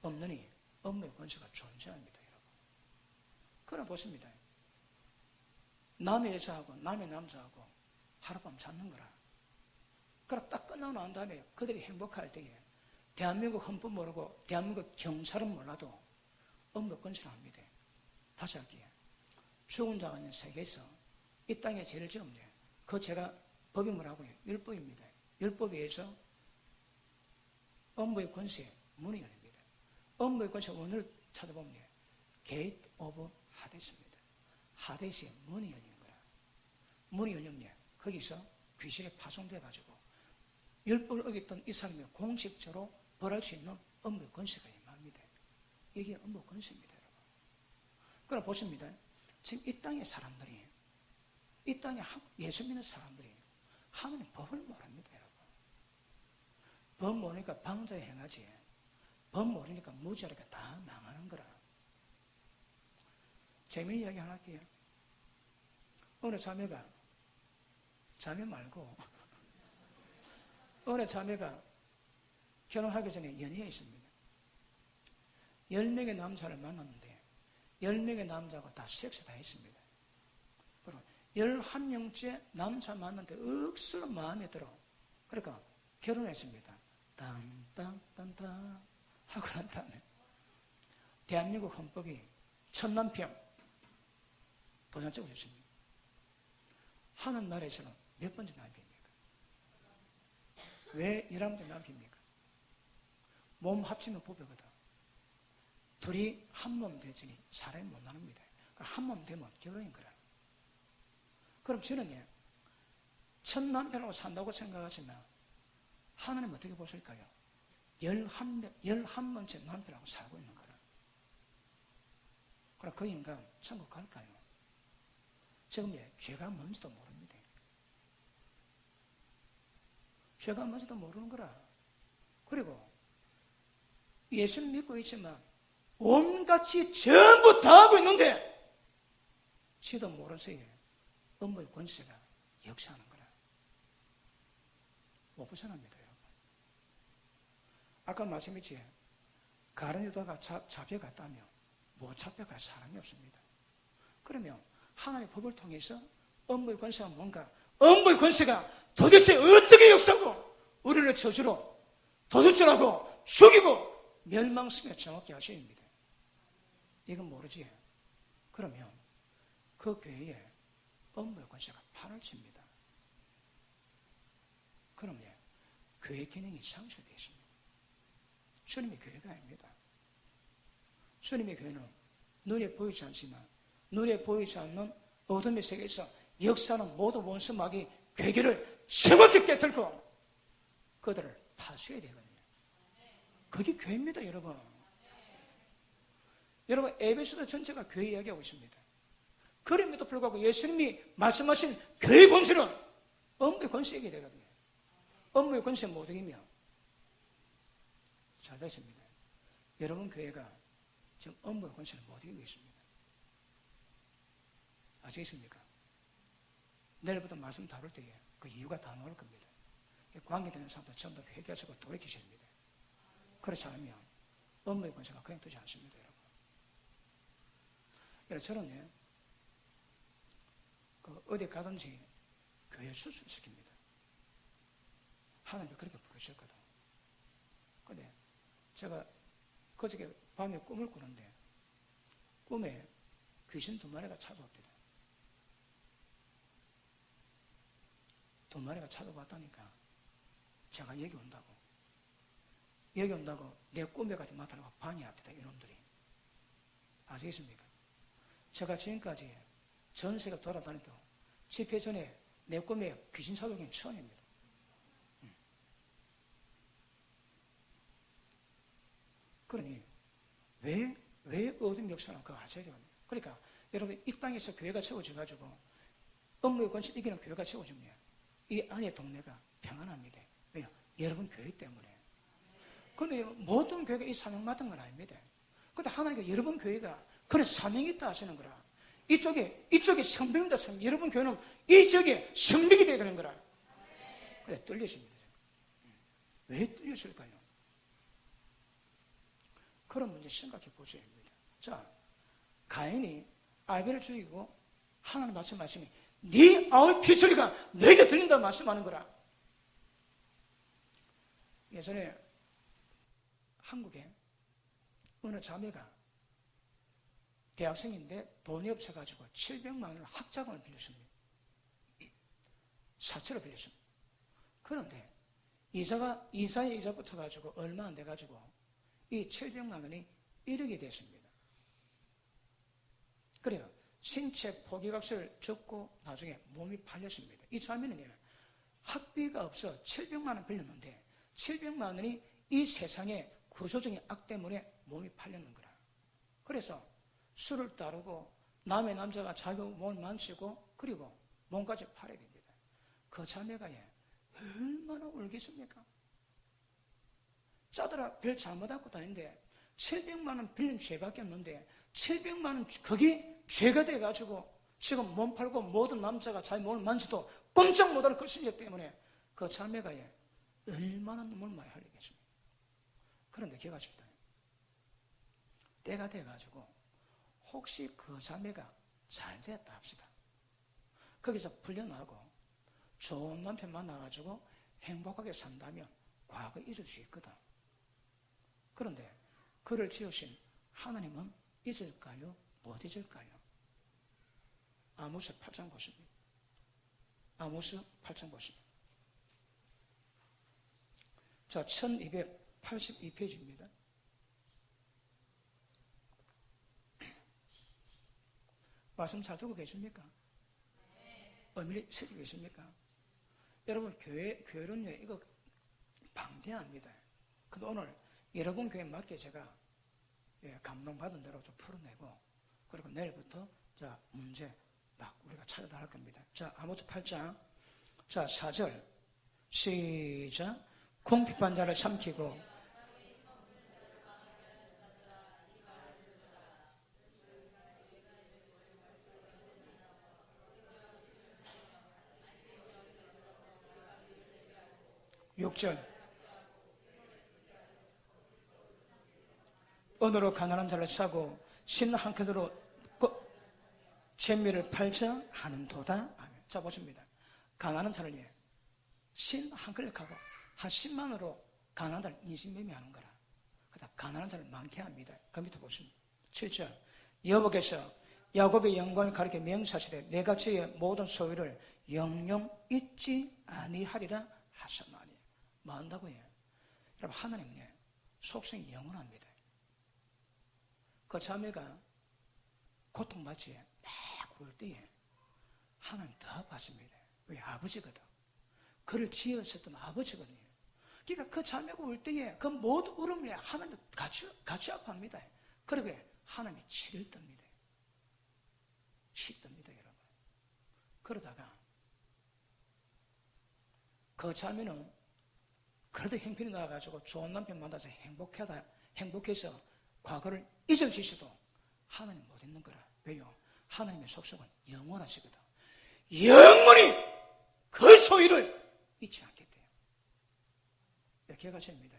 B: 없느니 업무의 권세가 존재합니다, 여러분. 그럼 보십니다. 남의 여자하고 남의 남자하고 하룻밤 잤는 거라. 그럼 딱 끝나고 난 다음에 그들이 행복할 때에 대한민국 헌법 모르고 대한민국 경찰은 몰라도 업무 권세를 합니다. 다시 할게요. 죽은 자가 있는 세계에서 이 땅에 죄를 지으면 그 제가 법이 뭐라고요? 율법입니다. 율법에 의해서 업무의 권세에 문이 열립니다. 업무의 권세 원을 찾아보면 게이트 오브 하데스입니다. 하데스에 문이 열리는 거야. 문이 열리면 거기서 귀신이 파송돼가지고 율법을 어겼던 이 사람이 공식적으로 벌할 수 있는 업무의 권세가 임합니다. 이게 업무 권세입니다, 여러분. 그럼 보십니다. 지금 이 땅의 사람들이, 이 땅에 예수 믿는 사람들이 하나님 법을 모릅니다, 여러분. 법 모르니까 방자에 행하지. 법 모르니까 무지하니까 다 망하는 거라. 재미있는 이야기 하나 할게요. 어느 자매 말고, 어느 자매가 결혼하기 전에 연애에 있습니다. 10명의 남자를 만났는데 10명의 남자가 다 섹스 다 했습니다. 그리고 11명째 남자 만났는데 억수로 마음에 들어. 그러니까 결혼했습니다. 땅땅땅땅 하고 난 다음에 대한민국 헌법이 첫 남편 도장 찍어주십니다. 하늘나라에서는 몇 번째 남편입니까? 왜 11번째 남편입니까? 몸 합치면 부부거든. 둘이 한 몸 되지니 사람이 못 나눕니다. 한 몸 되면 결혼인 거라. 그럼 저는 첫 남편하고 산다고 생각하지만 하나님 어떻게 보실까요? 11번째 남편하고 살고 있는 거라. 그럼 그 인간 천국 갈까요? 지금 죄가 뭔지도 모릅니다. 죄가 뭔지도 모르는 거라. 그리고 예수 믿고 있지만 온갖이 전부 다 하고 있는데 지도 모르는 사이에 업무의 권세가 역사하는 거라. 못 벗어납니다, 여러분. 아까 말씀했지, 가룟 유다가 잡혀갔다며 못 잡혀갈 사람이 없습니다. 그러면 하나님의 법을 통해서 업무의 권세가 뭔가, 업무의 권세가 도대체 어떻게 역사하고 우리를 저주로 도둑질하고 죽이고 멸망시켜 정확히 하십니다. 이건 모르지. 그러면 그 교회에 업무의 권세가 판을 칩니다. 그러면 교회 기능이 상실되어 있습니다. 주님의 교회가 아닙니다. 주님의 교회는 눈에 보이지 않지만 눈에 보이지 않는 어둠의 세계에서 역사하는 모든 원수 마귀 괴계를 세번째 깨뜨리고 그들을 파수해야 되거든요. 그게 교회입니다, 여러분. 여러분, 에베소서 전체가 교회 이야기하고 있습니다. 그럼에도 불구하고 예수님이 말씀하신 교회의 권세는 업무의 권세이게 되거든요. 업무의 권세 못 이기면 잘 됐습니다. 여러분 교회가 지금 업무의 권세를 못 이기고 있습니다. 아시겠습니까? 내일부터 말씀 다룰 때에 그 이유가 다 나올 겁니다. 관계되는 사람들 전부 회개하시고 돌이키셔야 합니다. 그렇지 않으면 업무의 권세가 그냥 되지 않습니다, 여러분. 그래서 저는 어디 가든지 교회 수술시킵니다. 하나님이 그렇게 부르셨거든. 근데 제가 그저께 밤에 꿈을 꾸는데 꿈에 귀신 2마리가 찾아옵니다. 2마리가 찾아왔다니까 제가 여기 온다고 내 꿈에까지 나타나고 방해합니다, 이놈들이. 아시겠습니까? 제가 지금까지 전세가 돌아다니도 집회 전에 내 꿈에 귀신 찾아오긴 처음입니다. 그러니 왜 왜 어둠 역사는 그 아재요. 그러니까 여러분 이 땅에서 교회가 세워져가지고 업무의 권세 이기는 교회가 세워지면 이 안의 동네가 평안합니다. 왜요? 여러분 교회 때문에. 그런데 모든 교회가 이 사명 맡은 건 아닙니다. 그런데 하나님께서 여러분 교회가 그런 사명이 있다 하시는 거라. 이쪽에 성벽이다. 여러분 교회는 이쪽에 성벽이 되야 되는 거라. 그래 뚫리십니다. 왜 뚫렸을까요? 그런 문제 생각해 보셔야 합니다. 자, 가인이 아벨을 죽이고 하나님 말씀하시니 네 아울 피소리가 너에게 들린다고 말씀하는 거라. 예전에 한국에 어느 자매가 대학생인데 돈이 없어가지고 700만 원을 학자금을 빌렸습니다. 사채로 빌렸습니다. 그런데 이자의 이자 붙어가지고 얼마 안 돼가지고 이 700만 원이 1억이 됐습니다. 그래요. 신체 포기값을 줬고 나중에 몸이 팔렸습니다. 이 자매는 학비가 없어 700만 원 빌렸는데 700만 원이 이 세상의 구조적인 악 때문에 몸이 팔렸는 거라. 그래서 술을 따르고 남의 남자가 자기 몸을 만지고 그리고 몸까지 팔아야 됩니다. 그 자매가 얼마나 울겠습니까? 짜들아 별 잘못하고 다니는데 700만 원 빌린 죄밖에 없는데 700만 원 그게 죄가 돼가지고 지금 몸 팔고 모든 남자가 자기 몸을 만져도 꼼짝 못하는 그 심정 때문에 그 자매가 얼마나 눈물 많이 흘리겠습니까? 그런데 기억하십시다. 때가 돼가지고 혹시 그 자매가 잘 됐다 합시다. 거기서 풀려나고 좋은 남편 만나가지고 행복하게 산다면 과거 잊을 수 있거든. 그런데 그를 지으신 하나님은 잊을까요? 못 잊을까요? 아모스 8장 보십니다. 아모스 8장 보십니다. 자, 1282페이지입니다. 말씀 잘 듣고 계십니까? 의미를 새기고 계십니까? 여러분, 교회는요, 이거 방대합니다. 근데 오늘 여러분 교회 맞게 제가 감동받은 대로 좀 풀어내고, 그리고 내일부터 자, 문제 막 우리가 찾아나갈 겁니다. 자, 아모스 8장. 자, 4절. 시작. 궁핍한 자를 삼키고, 육절 언어로 가난한 자를 사고 신 한 켠으로 재미를 팔자 하는도다. 자, 보십니다. 가난한 자를 신 한 클릭하고 한 10만 원으로 가난한 자를 인신매매하는 거라. 그다음 가난한 자를 많게 합니다. 그 밑에 보십니다. 7절 여호와께서 야곱의 영광을 가리켜 명사시되 내가 저의 모든 소유를 영영 잊지 아니하리라 하셨나니. 뭐 한다고요? 여러분, 하나님은 속성이 영원합니다. 그 자매가 고통받지 막 울 때에 하나님 더 받습니다. 왜? 아버지거든. 그를 지었었던 아버지거든요. 그러니까 그 자매가 울 때에 그 모든 울음을 하나님 같이 아파합니다. 그리고 하나님이 치를 뜹니다. 겁니다, 여러분. 그러다가 그 자매는 그래도 형편이 나와가지고 좋은 남편 만나서 행복해서 과거를 잊을 수 있어도 하나님 못 잊는 거라. 왜요? 하나님의 속성은 영원하시거든. 영원히 그 소유를 잊지 않겠대요. 이렇게 가십니다.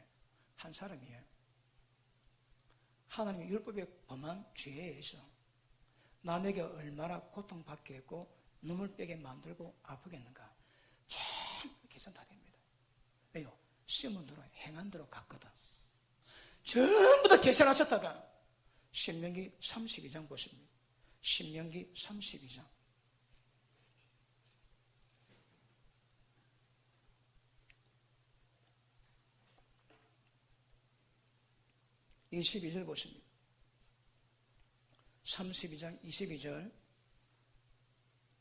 B: 한 사람이 하나님의 율법에 범한 죄에 의해서 남에게 얼마나 고통받게 했고 눈물 빼게 만들고 아프겠는가. 전부 계산 다 됩니다. 왜요? 심은 대로 행한 대로 갔거든. 전부 다 계산하셨다가 신명기 32장 보십니다. 신명기 32장. (22절) 보십니다. 32장 22절.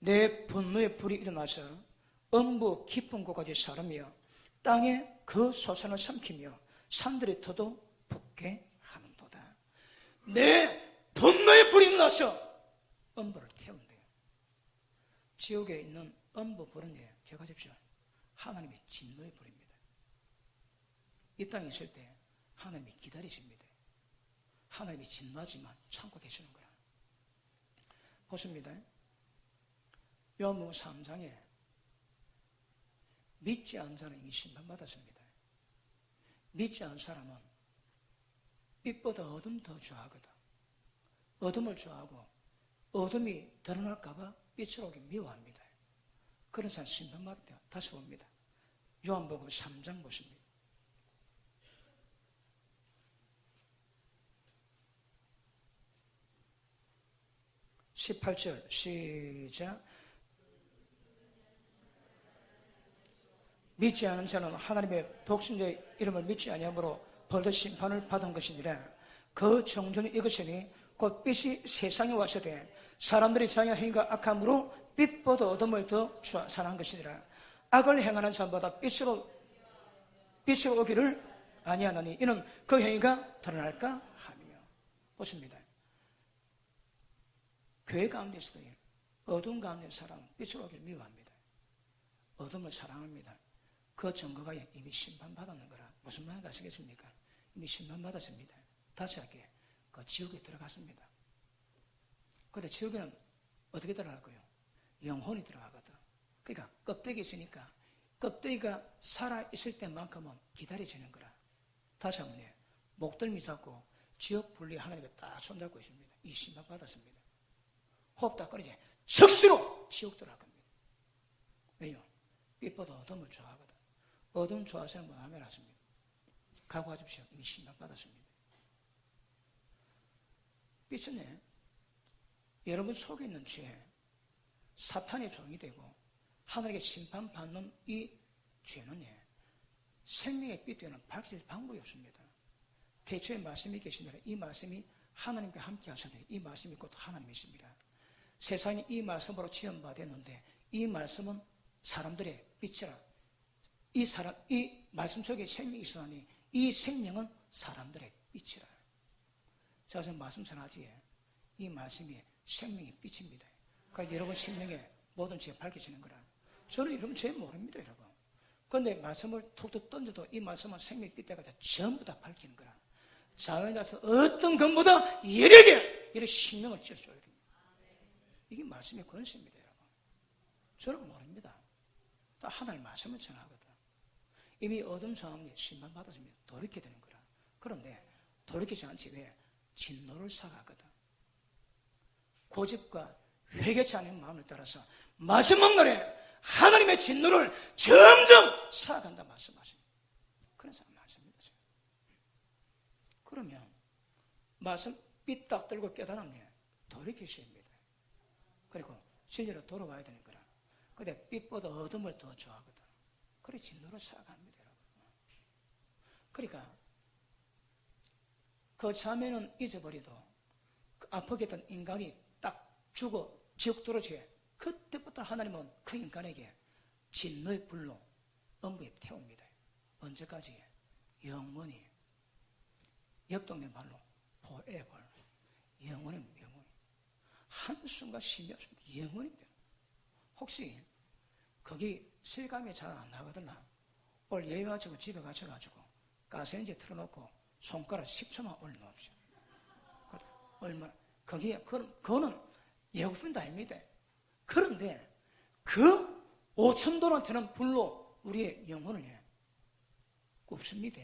B: 내 분노의 불이 일어나서 엄부 깊은 곳까지 사르며 땅에 그 소산을 삼키며 산들의 터도 붓게 하는도다. 내 분노의 불이 나서 음부를 태운대요. 지옥에 있는 음부 불은 기억하십시오. 하나님의 진노의 불입니다. 이 땅에 있을 때 하나님이 기다리십니다. 하나님이 진노하지만 참고 계시는 거야. 보십니다. 요한복음 3장에 믿지 않은 사람이 이미 심판받았습니다. 믿지 않은 사람은 빛보다 어둠 더 좋아하거든. 어둠을 좋아하고 어둠이 드러날까봐 빛으로 오기 미워합니다. 그런 사람 심판받을 때 다시 봅니다. 요한복음 3장 보십니다. 18절 시작. 믿지 않은 자는 하나님의 독생자의 이름을 믿지 아니하므로 벌써 심판을 받은 것이니라. 그 정죄는 이것이니 곧 빛이 세상에 왔으되 사람들이 자기 행위가 악함으로 빛보다 어둠을 더 사랑한 것이니라. 악을 행하는 자보다 빛으로 오기를 아니하나니 이는 그 행위가 드러날까 하며. 보십니다. 교회 가운데서도 어두운 가운데 있는 사람은 빛으로 오기를 미워합니다. 어둠을 사랑합니다. 그 증거가 이미 심판받았는 거라. 무슨 말인지 아시겠습니까? 이미 심판받았습니다. 다시 할게. 그 지옥에 들어갔습니다. 그런데 지옥에는 어떻게 들어갈까요? 영혼이 들어가거든. 그러니까 껍데기 있으니까 껍데기가 살아있을 때만큼은 기다려지는 거라. 다시 한번 목덜미 잡고 지옥 분리 하나님께 딱 손잡고 있습니다. 이 심판받았습니다. 호흡 다 끊이지 즉시로 지옥 들어갈 겁니다. 왜요? 빛보다 어둠을 좋아하거든. 어둠 좋아하시는 분 아멘 하십니다. 각오하십시오. 이미 심판받았습니다. 빛은 여러분 속에 있는 죄, 사탄의 종이 되고 하늘에게 심판받는 이 죄는 생명의 빛 되는 밝힐 방법이 없습니다. 태초에 말씀이 계시니라. 이 말씀이 하나님과 함께 하셨는데 이 말씀이 곧 하나님이십니다. 세상이 이 말씀으로 지원받았는데 이 말씀은 사람들의 빛이라. 이 말씀 속에 생명이 있으니 이 생명은 사람들의 빛이라. 제가 지금 말씀 전하지에 이 말씀이 생명의 빛입니다. 그러니까 여러분 생명에 모든 죄가 밝혀지는 거라. 저는 여러분 죄 모릅니다, 여러분. 그런데 말씀을 툭툭 던져도 이 말씀은 생명의 빛대가 전부 다 밝히는 거라. 자연에 따라서 어떤 것보다 예리하게 이런 신명을 찌어줘야 됩니다. 이게 말씀의 권세입니다, 여러분. 저는 모릅니다. 다 하나님 말씀을 전하거든. 이미 어둠 상황이 심판받았습니다. 돌이켜야 되는 거라. 그런데 돌이키지 않지 왜? 진노를 사가거든. 고집과 회개치 않은 마음을 따라서 마지막 날에 하나님의 진노를 점점 사간다 말씀하십니다. 그런 사람 말씀입니다. 그러면 말씀 삐딱 들고 깨달으면 돌이키셔야 합니다. 그리고 진리로 돌아와야 되는 거라. 근데 빛보다 어둠을 더 좋아하거든. 그래 진노를 사가합니다, 여러분. 그러니까 그 자매는 잊어버리도 그 아프게 했던 인간이 딱 죽어 지옥 들어지게 그때부터 하나님은 그 인간에게 진노의 불로 음부에 태웁니다. 언제까지? 영원히. 옆동네 말로 forever. 영원히. 한순간 심이 없습니다. 영원입니다. 혹시 거기 실감이 잘 안 나거든요. 오늘 예배 마치고 집에 가셔가지고 가스레인지에 틀어놓고 손가락 10초만 올려놓으십시오. 얼마나 거기에 그거는 예고편도 아닙니다. 그런데 그 5,000도나 되는 불로 우리의 영혼을 굽습니다.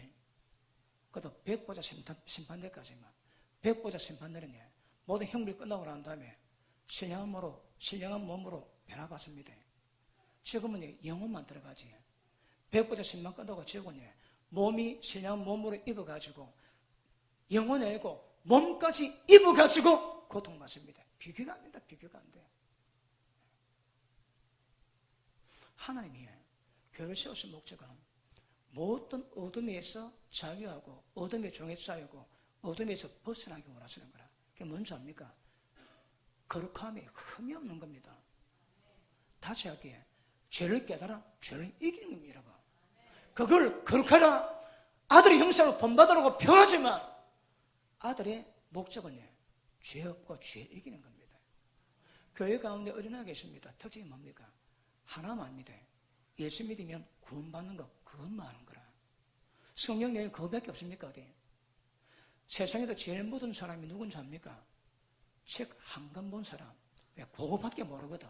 B: 그것도 백보자 심판대까지만. 백보자 심판대는 모든 형벌이 끝나고 난 다음에 신령한 몸으로 변화받습니다. 지금은 영혼만 들어가지. 백보자 심판 끝나고 지옥은 몸이 신령한 몸으로 입어가지고 영혼이 아니고 몸까지 입어가지고 고통받습니다. 비교가 안 된다. 비교가 안 돼. 하나님이 교회를 세우신 목적은 모든 어둠에서 자유하고 어둠의 종에서 자유하고 어둠에서 벗어나기 원하시는 거라. 그게 뭔지 압니까? 거룩함에 흠이 없는 겁니다. 다시 할게. 죄를 깨달아 죄를 이기는 겁니다, 여러분. 그걸 거룩하라 아들의 형상으로 본받으라고 표하지만 아들의 목적은 죄 없고 죄 이기는 겁니다. 교회 가운데 어린아이가 계십니다. 특징이 뭡니까? 하나만 압니다. 예수 믿으면 구원받는 거 그것만 하는 거라. 성경 내용에 그거밖에 없습니까? 어디? 세상에서 제일 모든 사람이 누군지 압니까? 책 한 권 본 사람. 왜? 그거밖에 모르거든.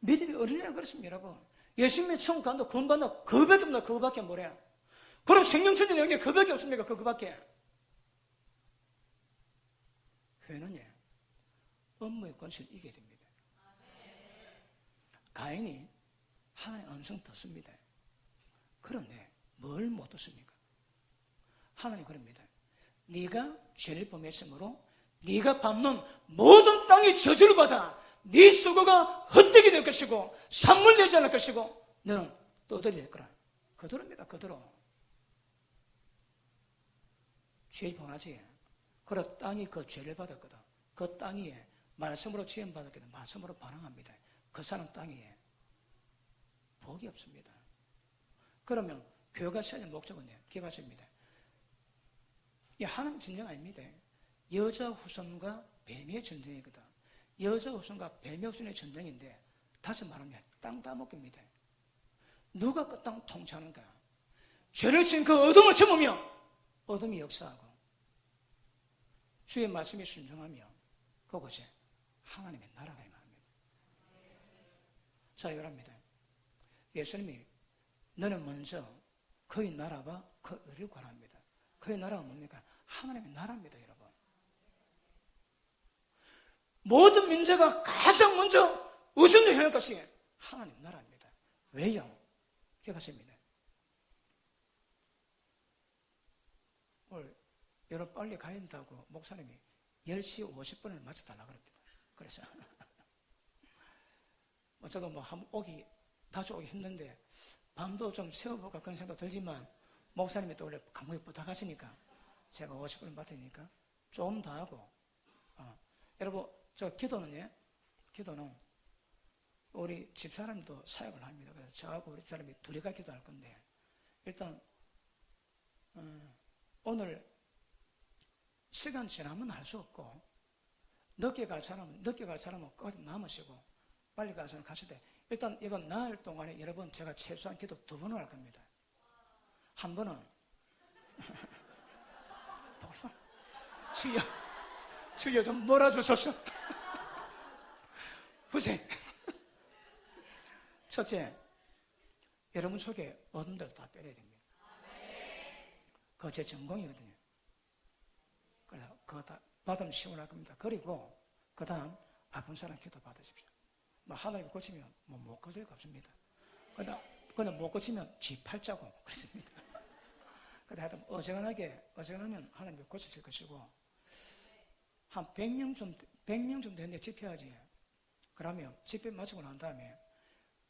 B: 믿음이 어린애가 그렇습니다, 여러분. 예수 믿으면 천국 간다, 구원받는다, 그거밖에 없나, 그거밖에 뭐래. 그럼 생명천지 내용에 그거밖에 없습니까? 그거밖에. 교회는 업무의 권세를 이겨야 됩니다. 가인이 하나님의 음성 듣습니다. 그런데 뭘 못 듣습니까? 하나님 그럽니다. 네가 죄를 범했으므로 네가 밟는 모든 땅이 저주를 받아 네 수고가 헛되게 될 것이고 산물 내지 않을 것이고 너는 떠들이 될 거라. 그대로입니다. 그대로. 죄 범하지. 그래 땅이 그 죄를 받았거든. 그 땅이 말씀으로 지원받았거든. 말씀으로 반응합니다. 그 사람 땅에 복이 없습니다. 그러면 교회가 세우는 목적은 기가십니다. 이 하나님 전쟁 아닙니다. 여자 후손과 뱀의 전쟁이거든. 여자 후손과 뱀의 후손의 전쟁인데 다시 말하면 땅 따먹기입니다. 누가 그 땅 통치하는가? 죄를 지은 그 어둠을 접으며 어둠이 역사하고 주의 말씀에 순종하며 그것이 하나님의 나라가 임합니다. 자, 이거랍니다. 예수님이 너는 먼저 그의 나라와 그 의를 구하랍니다. 그의 나라가 뭡니까? 하나님의 나라입니다, 여러분. 모든 민족가 가장 먼저 우선적으로 할 것이 하나님 나라입니다. 왜요? 기억하십니다. 오늘 여러분 빨리 가야 된다고 목사님이 10시 50분을 맞춰달라고 합니다. 그래서 저도 한번 다시 오기 힘든데 밤도 좀 세워볼까 그런 생각 들지만 목사님이 또 원래 감독에 부탁하시니까 제가 50분을 맡으니까 좀 더 하고 여러분 저 기도는 우리 집사람도 사역을 합니다. 그래서 저하고 우리 집사람이 둘이가 기도할 건데 일단 오늘 시간 지나면 할 수 없고 늦게 갈 사람은 끝까지 남으시고 빨리 갈 사람은 가시되 일단 이번 나흘 동안에 여러분 제가 최소한 기도 2번을 할 겁니다. 한 번은 주여 좀 몰아주소서. 후세 첫째, 여러분 속에 어둠들 다 빼려야 됩니다. 그거 제 전공이거든요. 그래서 그거 다 받으면 시원할 겁니다. 그리고 그 다음 아픈 사람 기도 받으십시오. 하나님 고치면 못 고칠 거 없습니다. 그냥 못 고치면 지 팔자고 그렇습니다. 근데 하여튼 어지간하면 하나님이 고치실 것이고 한 100명 좀 되는데 집회하지. 그러면 집회 마치고 난 다음에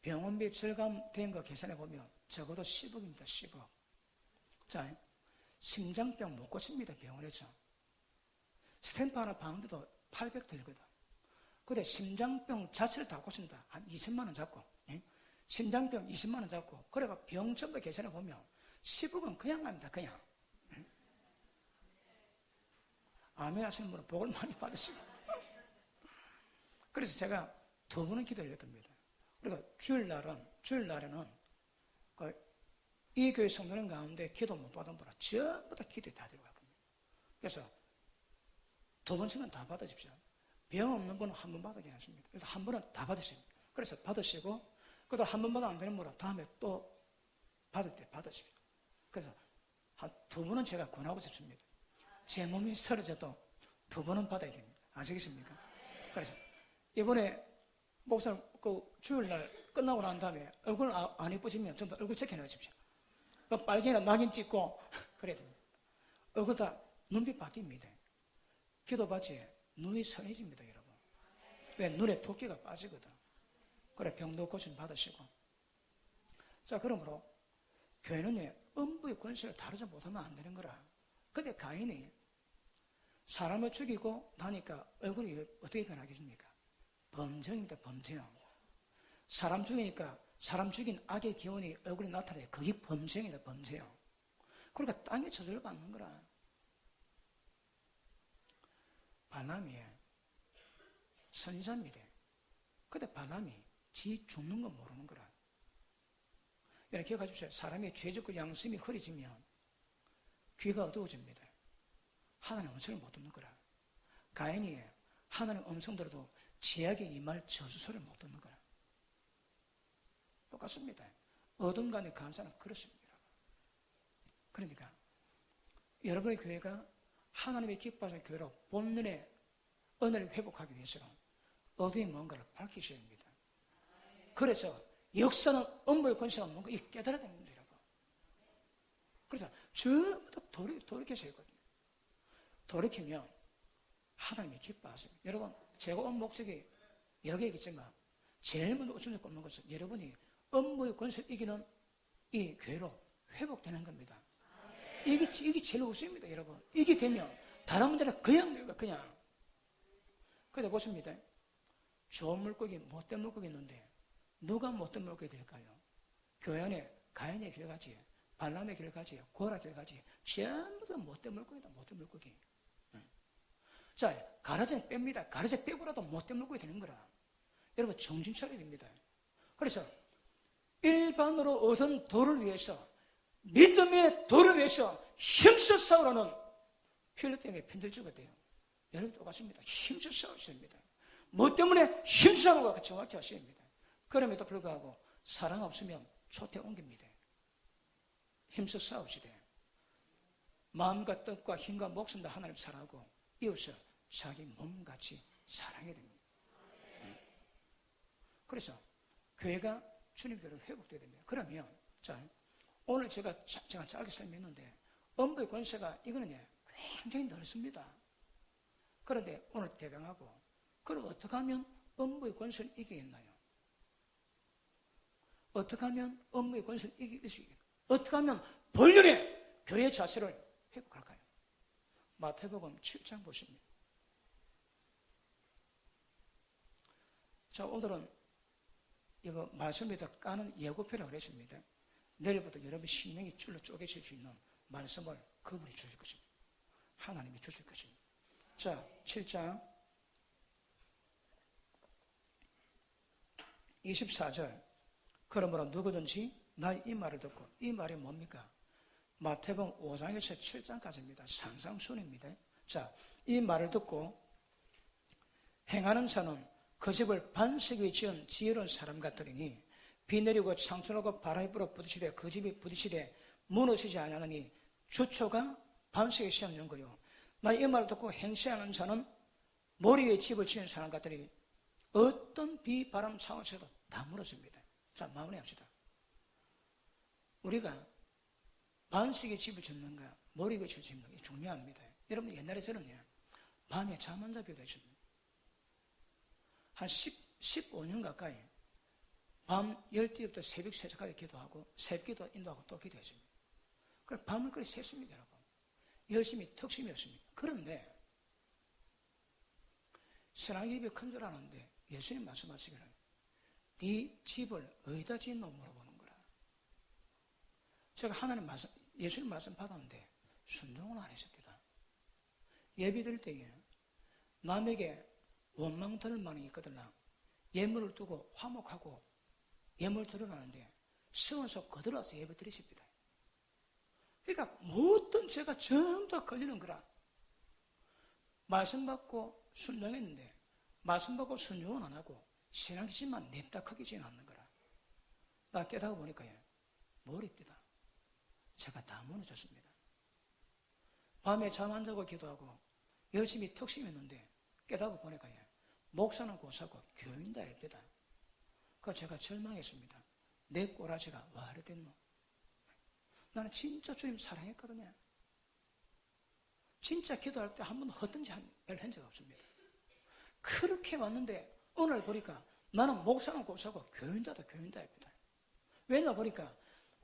B: 병원비 절감된 거 계산해 보면 적어도 10억입니다. 10억. 자, 심장병 못 고칩니다. 병원에서. 스탬프 하나 박는데도 800 들거든. 근데 심장병 자체를 다 고친다. 한 20만 원 잡고. 예? 심장병 20만 원 잡고. 그래가 병 전부 계산해 보면 10억은 그냥 갑니다. 그냥. 예? 아멘 하시는 분은 복을 많이 받으시고. 그래서 제가 2번은 기도를 했답니다. 그리고 주일날에는 이 교회 성도는 가운데 기도 못 받은 분은 전부 다 기도에 다 들어갈 겁니다. 그래서 2번씩은 다 받으십시오. 병 없는 분은 한 번 받으게 하십니다. 일단 한 번은 다 받으십니다. 그래서 받으시고, 그래도 한 번 받아 안 되는 분은 다음에 또 받을 때 받으십시오. 그래서 한 2번은 제가 권하고 싶습니다. 제 몸이 쓰러져도 2번은 받아야 됩니다. 아시겠습니까? 그래서 이번에 목사님 주일날 끝나고 난 다음에 얼굴 안 예쁘시면 전부 얼굴 체크해 놓으십시오. 빨갱이나 낙인 찍고 그래야 됩니다. 얼굴 다 눈빛 바뀝니다. 기도받지 눈이 선해집니다, 여러분. 왜? 눈에 도끼가 빠지거든. 그래, 병도 고침 받으시고. 자, 그러므로 교회는 음부의 권세를 다루지 못하면 안 되는 거라. 근데 가인이 사람을 죽이고 나니까 얼굴이 어떻게 변하겠습니까? 범죄입니다, 범죄. 사람 죽이니까 사람 죽인 악의 기운이 얼굴에 나타나요. 그게 범죄입니다, 범죄. 그러니까 땅에 저주를 받는 거라. 발람이 선지자입니다. 근데 발람이 지 죽는 거 모르는 거라. 여러분 기억하십시오. 사람의 죄짓고 양심이 흐려지면 귀가 어두워집니다. 하나님 음성을 못 듣는 거라. 가인이 하나님 음성 들어도 지약에 임할 저주소리를 못 듣는 거라. 똑같습니다. 어둠 간의 감사는 그렇습니다. 그러니까 여러분의 교회가 하나님의 기뻐하시는 교회로 본연의 은혜를 회복하기 위해서는 어둠의 뭔가를 밝히셔야 합니다. 그래서 역사는 업무의 권세가 뭔가 깨달아야 됩니다, 여러분. 그래서 전부 다 돌이켜서 했거든요. 돌이키면 하나님이 기뻐하십니다. 여러분, 제가 온 목적이 여러 개 있지만 제일 먼저 우선적으로 꼽는 것은 여러분이 업무의 권세를 이기는 이 교회로 회복되는 겁니다. 이게 제일 우선입니다, 여러분. 이게 되면 다른 문제는 그냥. 그런데 보십니다. 좋은 물고기, 못된 물고기 있는데 누가 못된 물고기 될까요? 교회 안에 가인의 길가지, 발람의 길가지, 고라 길가지 전부 다 못된 물고기다, 못된 물고기. 자, 가라지는 뺍니다. 가라지 빼고라도 못된 물고기 되는 거라. 여러분 정신 차려야 됩니다. 그래서 일반으로 얻은 도를 위해서, 믿음의 도를 위해서 힘써 싸우라는 필리핀의 편들주가 돼요. 여러분 똑같습니다. 힘써 싸우셔야 합니다. 뭐 때문에 힘써 싸우고 정확히 하셔야 합니다. 그럼에도 불구하고 사랑 없으면 초태 옮깁니다. 힘써 싸우시되 마음과 뜻과 힘과 목숨 다 하나님 사랑하고 이웃을 자기 몸같이 사랑해야 됩니다. 그래서 교회가 주님 교회로 회복돼야 됩니다. 그러면 자, 오늘 제가 짧게 설명했는데 업무의 권세가 이거는 굉장히 넓습니다. 그런데 오늘 대강하고 그럼 어떻게 하면 업무의 권세를 이기겠나요? 어떻게 하면 업무의 권세를 이길 수 있겠나요? 어떻게 하면 본연의 교회 자세를 회복할까요? 마태복음 7장 보십니다. 자, 오늘은 이거 말씀에서 까는 예고편이라고 했습니다. 내일부터 여러분 신명이 줄로 쪼개질 수 있는 말씀을 그분이 주실 것입니다. 하나님이 주실 것입니다. 자, 7장 24절. 그러므로 누구든지 나의 이 말을 듣고, 이 말이 뭡니까? 마태복음 5장에서 7장까지입니다. 상상순입니다. 자, 이 말을 듣고 행하는 자는 그 집을 반석에 지은 지혜로운 사람 같으리니 비 내리고 창수하고 바람이 불어 부딪히되 그 집이 부딪히되 무너지지 아니하느니 주초가 반석에 세우는 거요. 나 이 말을 듣고 행세하는 자는 머리 위에 집을 지은 사람 같으니 어떤 비, 바람, 창수에도 다 무너집니다. 자, 마무리합시다. 우리가 반석에 집을 짓는가, 머리 위에 집을 짓는가, 이게 중요합니다. 여러분 옛날에 저는요, 밤에 잠 안 자기도 했습니다. 한 15년 가까이 밤 12시부터 새벽 3시까지 기도하고 새벽기도 인도하고 또 기도했습니다. 그래서 밤을 그렇게 샜습니다, 여러분. 열심히 턱심이었습니다. 그런데 신앙입이 큰 줄 아는데 예수님 말씀하시기를 네 집을 어디다 짓노 물어보는 거라. 제가 하나님 말씀, 예수님 말씀 받았는데 순종을 안 했습니다. 예배 드릴 때에 남에게 원망 들을 만이 있거든요. 예물을 두고 화목하고 예물 드러나는데 서원서 거들어서 예배 드리십니다. 그러니까 모든 죄가 전부 다 걸리는 거라. 말씀 받고 순종했는데 말씀 받고 순종은 안 하고 신앙심만 냅다 크게 않는 거라. 나 깨닫고 보니까 머리입니다. 제가 다 무너졌습니다. 밤에 잠 안 자고 기도하고 열심히 턱심했는데 깨닫고 보니까 목사는 고사고 교인 다 했다. 그래서 제가 절망했습니다. 내 꼬라지가 와 이래 됐노? 나는 진짜 주님 사랑했거든요. 진짜 기도할 때 한 번도 헛된 짓을 한 적 없습니다. 그렇게 왔는데 오늘 보니까 나는 목사는 고사고 교인 다 했다. 왜냐 보니까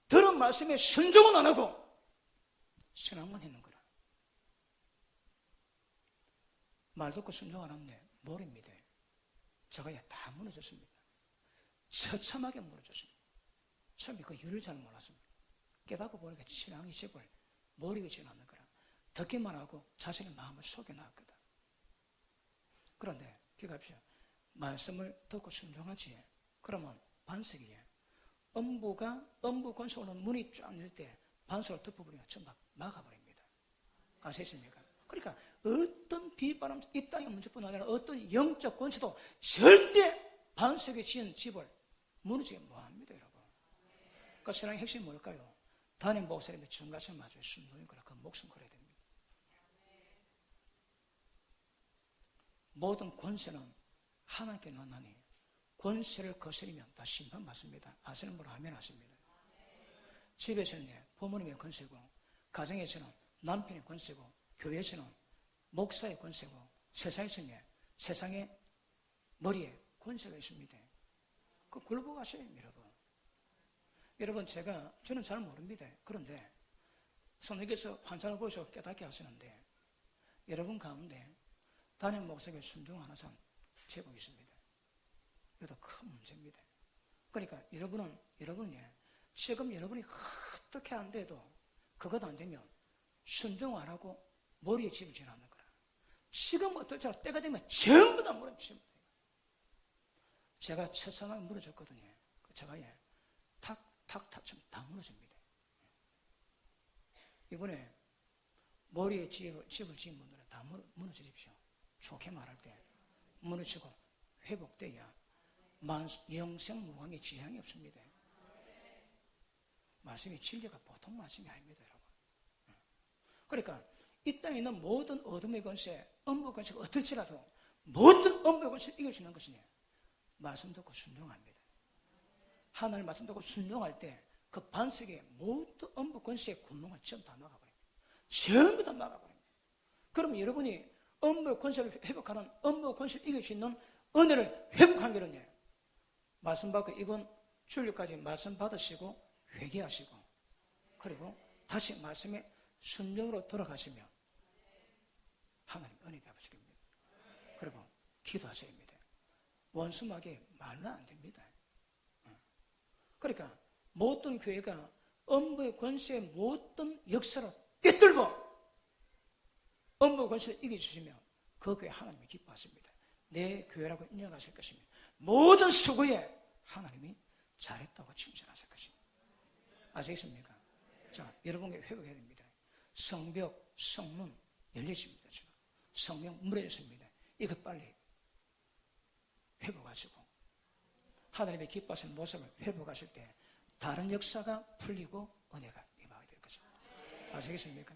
B: 들은 말씀에 순종은 안 하고 신앙만 했는 거라. 말 듣고 순종 안 하면 모릅니다. 제가 다 무너졌습니다. 처참하게 무너졌습니다. 처음에 그 이유를 잘 몰랐습니다. 깨닫고 보니까 신앙의 집을 머리 위에 지어놨는 거라. 듣기만 하고 자신의 마음을 속여놨거든. 그런데 기억합시다. 말씀을 듣고 순종하지. 그러면 반석이 엄부 권속으로 문이 쫙 열 때 반석을 덮어버리면 전부 막아버립니다. 아시겠습니까? 그러니까 어떤 비바람, 이 땅의 문제뿐 아니라 어떤 영적 권세도 절대 반석에 지은 집을 무너지게 뭐합니다, 여러분. 그러니까 신앙의 핵심이 뭘까요? 담임 목사님의 정가심 마주에 순종인 거라 그 목숨 걸어야 됩니다. 모든 권세는 하나님께 나나니 권세를 거스리면 다 심판받습니다. 아시는 분은 아멘 하십니다. 집에서는 부모님의 권세고, 가정에서는 남편의 권세고, 교회에서는 목사의 권세고, 세상에서는 세상의 머리에 권세가 있습니다. 그 굴복하셔야 됩니다, 여러분. 여러분, 저는 잘 모릅니다. 그런데 성령께서 환상을 보셔서 깨닫게 하시는데, 여러분 가운데 담임 목사에게 순종하는 사람 제법 있습니다. 이것도 큰 문제입니다. 그러니까 여러분이 지금 여러분이 어떻게 안 돼도 그것 안 되면 순종 안 하고 머리에 집을 지나는 거라. 지금 어떨지 때가 되면 전부 다 무너집니다. 제가 첫사랑에 무너졌거든요. 제가 탁 다 무너집니다. 이번에 머리에 집을 지은 분들은 다 무너지십시오. 좋게 말할 때 무너지고 회복돼야 영생무왕의 지향이 없습니다. 말씀이 진리가 보통 말씀이 아닙니다, 여러분. 그러니까 이 땅에 있는 모든 어둠의 권세, 음부의 권세가 어떨지라도 모든 음부의 권세를 이길 수 있는 것이니 말씀 듣고 순종합니다. 하나님 말씀 듣고 순종할 때 그 반석에 모든 음부 권세의 구멍을 전부 다 막아버립니다. 전부 다 막아버립니다. 그럼 여러분이 음부의 권세를 회복하는, 음부의 권세를 이길 수 있는 은혜를 회복한 게는요, 말씀 받고 이번 주일까지 말씀 받으시고 회개하시고 그리고 다시 말씀에 순종으로 돌아가시면 하나님 은혜 베푸시겠습니다. 그리고 기도하셔야 합니다. 원수막에 말로 안 됩니다. 그러니까 모든 교회가 음부의 권세의 모든 역사를 꿰뚫고 음부의 권세를 이겨주시면 그 교회 하나님이 기뻐하십니다. 내 교회라고 인정하실 것입니다. 모든 수고에 하나님이 잘했다고 칭찬하실 것입니다. 아시겠습니까? 자, 여러분께 회복해야 됩니다. 성벽, 성문 열리십니다. 지금 성명 무너졌습니다. 이거 빨리 회복하시고 하나님의 기뻐하시는 모습을 회복하실 때 다른 역사가 풀리고 은혜가 임하게 될 것입니다. 아시겠습니까?